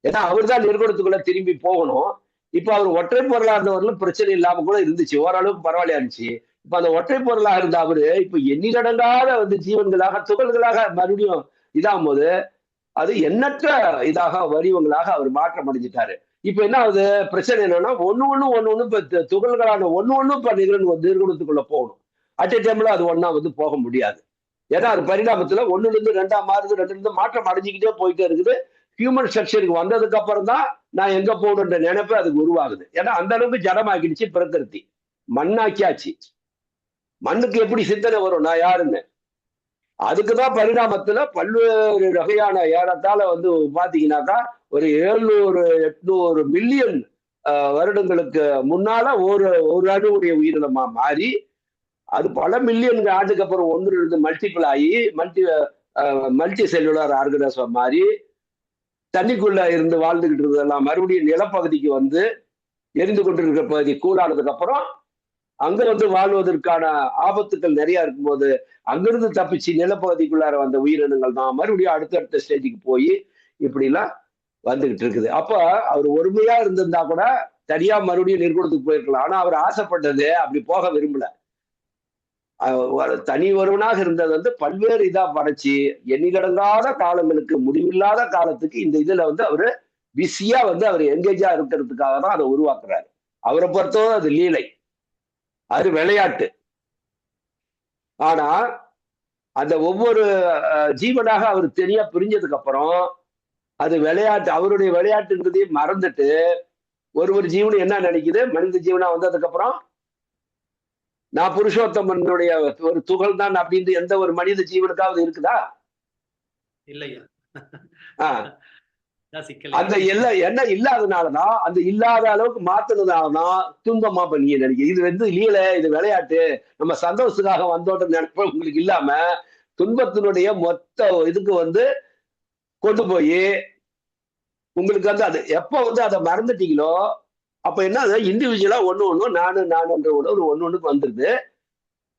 ஏன்னா அவர் தான் நிர்குணத்துக்குள்ள திரும்பி போகணும். இப்ப அவர் ஒற்றை பொருளா இருந்தவர்களும் பிரச்சனை இல்லாம கூட இருந்துச்சு, ஓரளவுக்கு பரவாயில்லையா இருந்துச்சு. இப்ப அந்த ஒற்றை பொருளா இருந்த அவரு இப்ப எண்ணிலடங்காத வந்து ஜீவன்களாக துகள்களாக மறுபடியும் இதாகும் போது அது எண்ணற்ற இதாக வடிவங்களாக அவர் மாற்றம் அடைஞ்சிட்டாரு. இப்ப என்ன ஆகுது பிரச்சனை என்னன்னா ஒண்ணு இப்ப துகள்களான ஒண்ணு இப்ப நிர்குணத்துக்குள்ள போகணும். அட் எ டைம்ல அது ஒண்ணா வந்து போக முடியாது. ஏன்னா அது பரிணாமத்துல 1ல இருந்து 2ஆ மாறுது, 2ல இருந்து மாற்றம் அடைஞ்சிக்கிட்டே போயிட்டே இருக்குது. ஹியூமன் ஸ்ட்ரக்சருக்கு வந்ததுக்கு அப்புறம் தான் நான் எங்க போகணுன்ற நினைப்பு அதுக்கு உருவாகுது. ஏன்னா அந்த அளவுக்கு ஜடமாக்கிடுச்சு பிரகிருதி, மண்ணாக்கியாச்சு. மண்ணுக்கு எப்படி சிந்தனை வரும் நான் யாருன்னு? அதுக்குதான் பரிணாமத்துல பல்வேறு வகையான ஏறத்தால வந்து பாத்தீங்கன்னாக்கா ஒரு 700-800 மில்லியன் வருடங்களுக்கு முன்னால ஒரு அணுவுடைய உயிரினமா மாறி அது பல மில்லியன் ஆண்டுக்கு அப்புறம் ஒன்று மல்டிபிள் ஆகி மல்டி செல்லுலர் ஆர்கனிசமா மாறி தண்ணிக்குள்ள இருந்து வாழ்ந்துகிட்டு இருந்ததெல்லாம் மறுபடியும் நிலப்பகுதிக்கு வந்து எரிந்து கொண்டிருக்கிற பகுதி கூடானதுக்கு அப்புறம் அங்க வந்து வாழ்வதற்கான ஆபத்துக்கள் நிறைய இருக்கும்போது அங்கிருந்து தப்பிச்சு நிலப்பகுதிக்குள்ளார வந்த உயிரினங்கள் தான் மறுபடியும் அடுத்தடுத்த ஸ்டேஜுக்கு போய் இப்படி எல்லாம் வந்துகிட்டு இருக்குது. அப்ப அவர் ஒருமையா இருந்திருந்தா கூட தனியா மறுபடியும் நிர்குணத்துக்கு போயிருக்கலாம். ஆனா அவர் ஆசைப்பட்டது அப்படி போக விரும்பல. தனி ஒருவனாக இருந்தது வந்து பல்வேறு இதா படைச்சு எண்ணிலடங்காத காலங்களுக்கு முடிவில்லாத காலத்துக்கு இந்த இதுல வந்து அவரு பிஸியா வந்து அவர் எங்கேஜா இருக்கிறதுக்காக தான் அதை உருவாக்குறாரு. அவரை பொறுத்தவரை அது லீலை, அது விளையாட்டு. ஆனா அந்த ஒவ்வொரு ஜீவனாக அவர் தனியா பிரிஞ்சதுக்கு அப்புறம் அது விளையாட்டு, அவருடைய விளையாட்டுன்றதையும் மறந்துட்டு ஒரு ஜீவனும் என்ன நினைக்குது, மனித ஜீவனா வந்ததுக்கு அப்புறம் நான் புருஷோத்தமனுடைய ஒரு துகள் தான் அப்படின்னு எந்த ஒரு மனித ஜீவனுக்காவது இருக்குதா? இல்லையா? அந்த எண்ணம் இல்லாதனாலதான், அந்த இல்லாத அளவுக்கு மாத்தினதுனாலதான் துன்பமா பண்ணி நினைக்கிறேன். இது வந்து லீலை, இது விளையாட்டு, நம்ம சந்தோஷத்துக்காக வந்தோன்ற நினைப்ப உங்களுக்கு இல்லாம துன்பத்தினுடைய மொத்த இதுக்கு வந்து கொண்டு போய் உங்களுக்கு வந்து அது எப்ப வந்து அதை மறந்துட்டீங்களோ அப்ப என்ன இண்டிவிஜுவலா ஒண்ணு நானுன்ற ஒரு ஒண்ணுக்கு வந்துருது.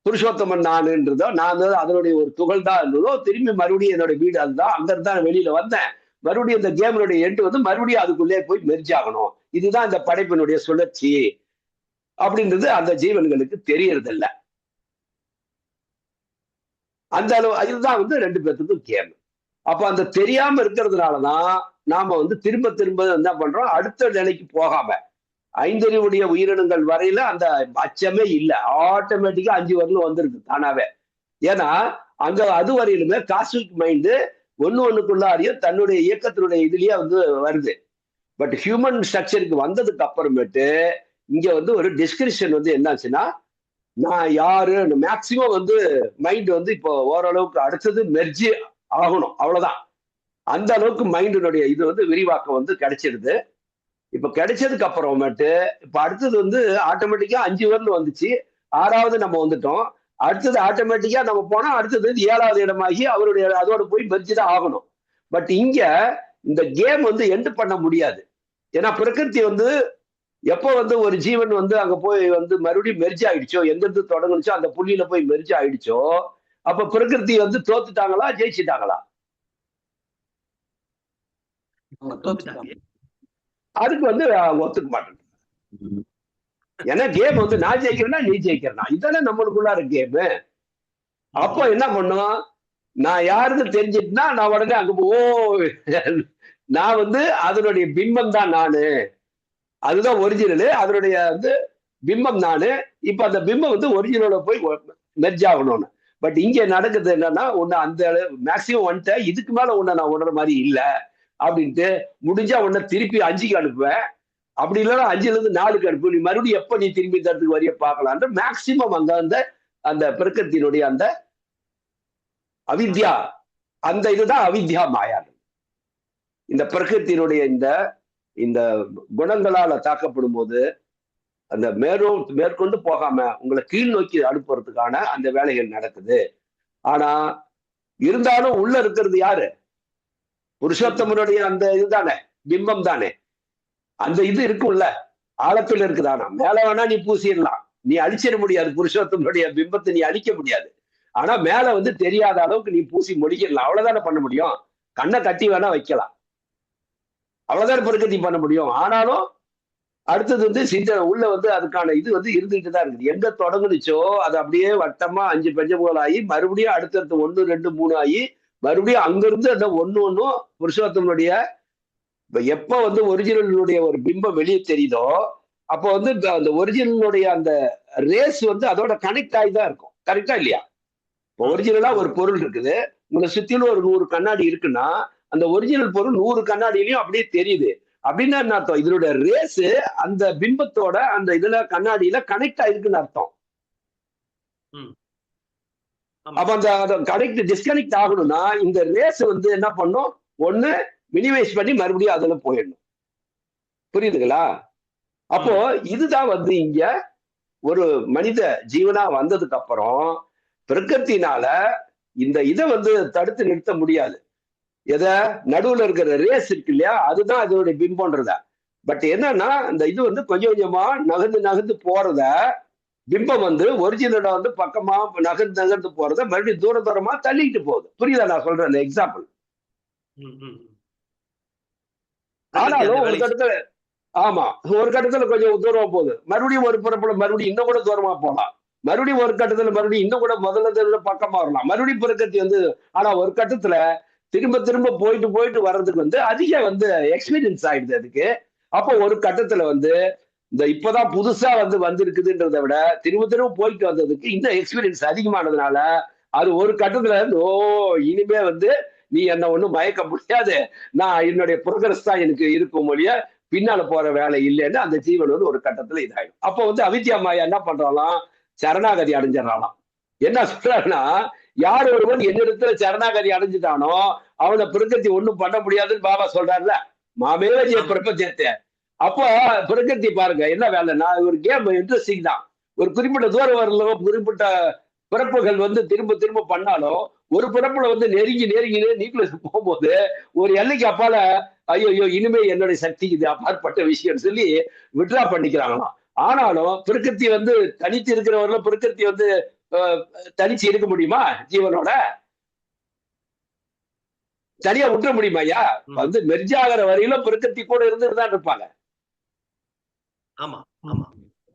புருஷோத்தமன் நானுன்றதோ நான் அதனுடைய ஒரு துகள் தான் இருந்ததோ திரும்பி மறுபடியும் என்னோட வீடு அதுதான், அங்க இருந்தா வெளியில வந்தேன். மறுபடியும் இந்த கேமினுடைய எண்டு வந்து மறுபடியும் அதுக்குள்ளே போய் மெர்ஜ் ஆகணும். இதுதான் இந்த படைப்பினுடைய சுழற்சி அப்படின்றது அந்த ஜீவன்களுக்கு தெரியறது இல்ல. அந்த அளவு இதுதான் வந்து 2 பேர்த்துக்கும் கேம். அப்ப அந்த தெரியாம இருக்கிறதுனாலதான் நாம வந்து திரும்ப என்ன பண்றோம், அடுத்த நிலைக்கு போகாம 5 அறிவுடைய உயிரினங்கள் வரையில அந்த அச்சமே இல்லை, ஆட்டோமேட்டிக்கா 5 வரலும் வந்துருக்கு தானாவே. ஏன்னா அங்க அது வரையிலுமே காஸ்மிக் மைண்டு ஒண்ணுக்குள்ளாரியும் தன்னுடைய இயக்கத்தினுடைய இதுலயே வந்து வருது. பட் ஹியூமன் ஸ்ட்ரக்சருக்கு வந்ததுக்கு அப்புறமேட்டு இங்க வந்து ஒரு டிஸ்கிரிப்ஷன் வந்து என்னாச்சுன்னா நான் யாரு மேக்சிமம் வந்து மைண்ட் வந்து இப்போ ஓரளவுக்கு அடுத்தது மெர்ஜி ஆகணும், அவ்வளவுதான். அந்த அளவுக்கு மைண்டினுடைய இது வந்து விரிவாக்கம் வந்து கிடைச்சிருது. இப்ப கிடைச்சதுக்கு அப்புறமேட்டு இப்ப அடுத்தது வந்து ஆட்டோமேட்டிக்கா 5 வரலும் வந்துச்சு, 6வது நம்ம வந்துட்டோம். அடுத்தது ஆட்டோமேட்டிக்கா நம்ம போனா அடுத்தது 7வது இடமாகி அவருடைய அதோட போய் மெர்ஜிதான் ஆகணும். பட் இங்க இந்த கேம் வந்து எண்ட் பண்ண முடியாது. ஏன்னா பிரகிருதி வந்து எப்போ வந்து ஒரு ஜீவன் வந்து அங்க போய் வந்து மறுபடியும் மெர்ஜ் ஆயிடுச்சோ, எங்கிருந்து தொடங்குனுச்சோ அந்த புள்ளியில போய் மெர்ஜ் ஆயிடுச்சோ, அப்ப பிரகிருதி வந்து தோத்துட்டாங்களா ஜெயிச்சிட்டாங்களா? அவங்க தோத்துட்டாங்க. தோத்துட்டாங்க. அதுக்கு வந்து ஒத்துக்க மாட்டேன். ஏன்னா கேம் வந்து நான் ஜெயிக்கிறேன்னா நீ ஜெயிக்கிறனா, இதுதானே நம்மளுக்குள்ள இருக்கு கேமு. அப்போ என்ன பண்ணும், நான் யாருன்னு தெரிஞ்சிட்டுனா நான் உடனே அங்க நான் வந்து அதனுடைய பிம்பம் தான் நானு, அதுதான் ஒரிஜினலு, அதனுடைய வந்து பிம்பம் நானு. இப்ப அந்த பிம்பம் வந்து ஒரிஜினலோட போய் மெர்ஜ் ஆகணும்னு. பட் இங்க நடக்குது என்னன்னா, உன்னை அந்த மேக்சிமம் வந்துட்டேன், இதுக்கு மேல உன்னை நான் உணர மாதிரி இல்ல அப்படின்ட்டு முடிஞ்சா உன்னை திருப்பி 5க்கு அனுப்புவேன், அப்படி இல்லைன்னா 5ல இருந்து 4க்கு அனுப்பு, நீ மறுபடியும் எப்ப நீ திரும்பி தரத்துக்கு வரிய பார்க்கலான்ற மேக்சிமம் அங்க வந்து அந்த பிரகிருத்தினுடைய அந்த அவித்யா, அந்த இதுதான் அவித்யா மாயா. இந்த பிரகிருத்தினுடைய இந்த இந்த குணங்களால தாக்கப்படும் போது அந்த மேற்கொண்டு போகாம உங்களை கீழ் நோக்கி அனுப்புறதுக்கான அந்த வேலைகள் நடக்குது. ஆனா இருந்தாலும் உள்ள இருக்கிறது யாரு? புருஷோத்தமனுடைய அந்த இதுதானே, பிம்பம் தானே. அந்த இது இருக்கும்ல, ஆழத்துல இருக்குதானா. மேல வேணா நீ பூசிடலாம், நீ அழிச்சிட முடியாது, புருஷோத்தமனுடைய பிம்பத்தை நீ அழிக்க முடியாது. ஆனா மேல வந்து தெரியாத அளவுக்கு நீ பூசி முடிக்கலாம், அவ்வளவுதானே பண்ண முடியும். கண்ணை கட்டி வேணா வைக்கலாம், அவ்வளவுதான் பிரகதி பண்ண முடியும். ஆனாலும் அடுத்தது வந்து சிந்தனை உள்ள வந்து அதுக்கான இது வந்து இருந்துட்டு தான் இருக்குது. எங்க தொடங்குனுச்சோ அது அப்படியே வட்டமா 5 பஞ்சபோல் ஆகி மறுபடியும் அடுத்தடுத்து 1 2 3 ஆகி மறுபடியும் அங்கிருந்து அந்த ஒன்னும் புருஷோத்தமனுடைய எப்ப வந்து ஒரிஜினலுடைய ஒரு பிம்பம் வெளியே தெரியுதோ அப்போ வந்து அந்த ஒரிஜினலுடைய அந்த ரேஸ் வந்து அதோட கனெக்ட் ஆகி தான் இருக்கும். கரெக்டா இல்லையா? இப்போ ஒரிஜினலா ஒரு பொருள் இருக்குது, உங்களை சுத்திலும் ஒரு 100 கண்ணாடி இருக்குன்னா அந்த ஒரிஜினல் பொருள் 100 கண்ணாடியிலையும் அப்படியே தெரியுது. அப்படின்னா என்ன அர்த்தம்? இதனுடைய ரேஸ் அந்த பிம்பத்தோட அந்த இதுல கண்ணாடியில கனெக்ட் ஆயிருக்குன்னு அர்த்தம். அப்ப அந்த கனெக்ட் டிஸ்கனெக்ட் ஆகணும்னா இந்த ரேஸ் வந்து என்ன பண்ணும், ஒண்ணு மினிமைஸ் பண்ணி மறுபடியும் அதுல போயிடணும். புரியுதுங்களா? அப்போ இதுதான் வந்து இங்க ஒரு மனித ஜீவனா வந்ததுக்கு அப்புறம் பிரகிருத்தினால இந்த இதை வந்து தடுத்து நிறுத்த முடியாது. எத நடுவுல இருக்கிற ரேஸ் இருக்கு இல்லையா, அதுதான் அதோடைய பிம்பம்ன்றத. பட் என்னன்னா இந்த இது வந்து கொஞ்சம் கொஞ்சமா நகர்ந்து போறத பிம்பம் வந்து ஒரிஜினலோட வந்து பக்கமா நகர்ந்து போறத மறுபடியும் தூரமா தள்ளிட்டு போகுது. புரியுதா நான் சொல்றேன் அந்த எக்ஸாம்பிள்? ஆனாலும் ஒரு கட்டத்துல ஆமா, ஒரு கட்டத்துல கொஞ்சம் தூரம் போகுது, மறுபடியும் ஒரு பிறப்புல மறுபடியும் இன்னும் கூட தூரமா போகலாம், மறுபடியும் ஒரு கட்டத்துல மறுபடியும் இன்னும் கூட முதல்ல பக்கமா வரலாம், மறுபடியும் பிரகதி வந்து. ஆனா ஒரு கட்டத்துல திரும்ப போயிட்டு வர்றதுக்கு வந்து அதிக வந்து எக்ஸ்பீரியன்ஸ் ஆயிடுது அதுக்கு. அப்போ ஒரு கட்டத்துல வந்து இந்த இப்பதான் புதுசா வந்து வந்திருக்குதுன்றதை விட திரும்ப போயிட்டு வந்ததுக்கு இந்த எக்ஸ்பீரியன்ஸ் அதிகமானதுனால அது ஒரு கட்டத்துல இருந்து இனிமே வந்து நீ என்ன ஒண்ணும் மயக்க முடியாது, நான் என்னுடைய புரோகிரஸ் தான் எனக்கு இருக்கும் மொழிய பின்னால போற வேலை இல்லைன்னு அந்த ஜீவன் வந்து ஒரு கட்டத்துல இதாயிடும். அப்போ வந்து அவித்யா மாயா என்ன பண்றாலாம், சரணாகதி அடைஞ்சிடறாலாம். என்ன சொல்றாருன்னா, யார் ஒருவன் என்னிடத்துல சரணாகதி அடைஞ்சிட்டானோ அவனை பிரகிருதி ஒண்ணும் பண்ண முடியாதுன்னு பாபா சொல்றாருல, மாமேவ பிரபஞ்சத்தை. அப்போ பிரகிருதி பாருங்க என்ன வேலைன்னா, ஒரு கேம் இன்ட்ரெஸ்டிங் தான். ஒரு குறிப்பிட்ட தூரம் வரல, குறிப்பிட்ட பிறப்புகள் வந்து திரும்ப பண்ணாலும் ஒரு பிறப்புல வந்து நெருங்கி நியூக்ளியஸ் போகும்போது ஒரு எல்லைக்கு அப்பால ஐயோ இனிமே என்னுடைய சக்தி இது அப்பாற்பட்ட விஷயம் சொல்லி விட்ரா பண்ணிக்கிறாங்களாம். ஆனாலும் பிரகிருதி வந்து தனித்து இருக்கிறவர்கள பிரகிருதி வந்து தனிச்சு இருக்க முடியுமா? ஜீவனோட தனியா விட்டுற முடியுமா? ஐயா வந்து மெர்ஜாகிற வரையில பிரகிருதி கூட இருந்துதான் இருப்பாங்க.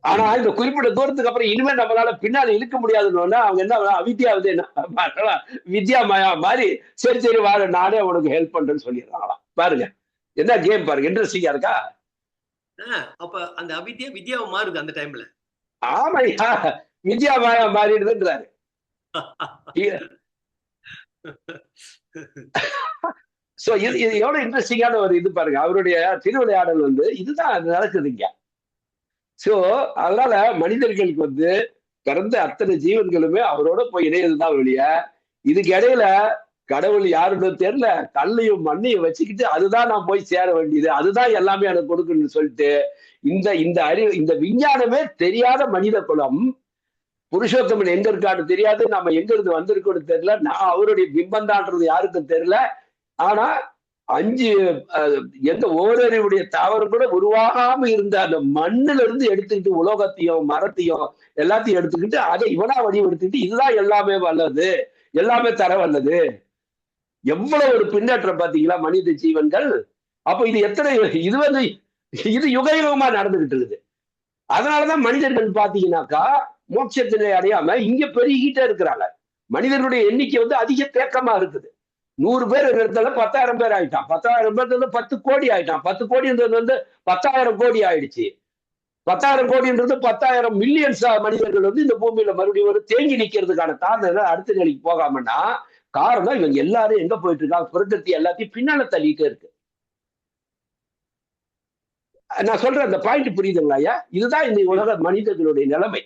ஆனா இந்த குறிப்பிட்ட தூரத்துக்கு அப்புறம் இனிமே நம்மளால பின்னால இழுக்க முடியாதுன்னு அவங்க என்ன அவித்யா வந்து என்ன வித்யா மாயா மாதிரி சரி வாழ நானே உனக்கு ஹெல்ப் பண்றேன்னு சொல்லிடுறாங்களாம். பாருங்க என்ன கேம் பாருங்க, இன்ட்ரெஸ்டிங்கா இருக்கா? அப்ப அந்த அவித்யா வித்யாவை மாறுது அந்த டைம்ல. ஆமாய்யா, வித்யா மாயா மாறிடுதுன்றாரு. சோ இது எவ்வளவு இன்ட்ரெஸ்டிங்கான ஒரு இது பாருங்க. அவருடைய திருவிளையாடல் வந்து இதுதான் நடக்குதுங்க. சோ அதனால மனிதர்களுக்கு வந்து பிறந்த அத்தனை ஜீவன்களுமே அவரோட போய் இணையதுதான் வெளிய. இதுக்கு இடையில கடவுள் யாருன்னு தெரியல, கல்லையும் மண்ணையும் வச்சுக்கிட்டு அதுதான் நான் போய் சேர வேண்டியது, அதுதான் எல்லாமே எனக்கு கொடுக்கணும்னு சொல்லிட்டு இந்த அறிவு இந்த விஞ்ஞானமே தெரியாத மனித குலம் புருஷோத்தமன் எங்க இருக்கான்னு தெரியாது, நம்ம எங்க இருந்து வந்திருக்கோம்னு தெரியல, நான் அவருடைய பிம்பம் தான்றது யாருக்கும் தெரியல. ஆனா 5 எந்த ஓரறிவுடைய தாவரம் கூட உருவாகாம இருந்த அந்த மண்ணுல இருந்து எடுத்துக்கிட்டு உலோகத்தையும் மரத்தையும் எல்லாத்தையும் எடுத்துக்கிட்டு அதை இவனா வடிவெடுத்துக்கிட்டு இதுதான் எல்லாமே வல்லது, எல்லாமே தர வல்லது. எவ்வளவு ஒரு பின்னேற்றம் பாத்தீங்களா மனித ஜீவன்கள். அப்ப இது எத்தனை இது யுக யுகமா நடந்துகிட்டு இருக்குது. அதனாலதான் மனிதர்கள் பாத்தீங்கன்னாக்கா மோட்சத்தினை அடையாம இங்க பெருகிட்டே இருக்கிறாங்க. மனிதர்களுடைய எண்ணிக்கை அதிக தேக்கமா இருக்குது. 100 பேர் இடத்துல 10,000 பேர் ஆயிட்டான். 10,000 பேர் 10 கோடி ஆயிட்டான். 10 கோடின்றது 10,000 கோடி ஆயிடுச்சு. 10,000 கோடின்றது 10,000 மில்லியன்ஸ் மனிதர்கள் இந்த பூமியில மறுபடியும் தேங்கி நிக்கிறதுக்கான காரணம் அடுத்த நிலைக்கு போகாமன்னா காரணம் இவங்க எல்லாரும் எங்க போயிட்டு இருக்காங்க, பிரகிருதி எல்லாத்தையும் பின்னால தள்ளிட்டே இருக்கு. நான் சொல்றேன் அந்த பாயிண்ட் புரியுதுங்களா ஐயா? இதுதான் இந்த உலக மனிதர்களுடைய நிலைமை.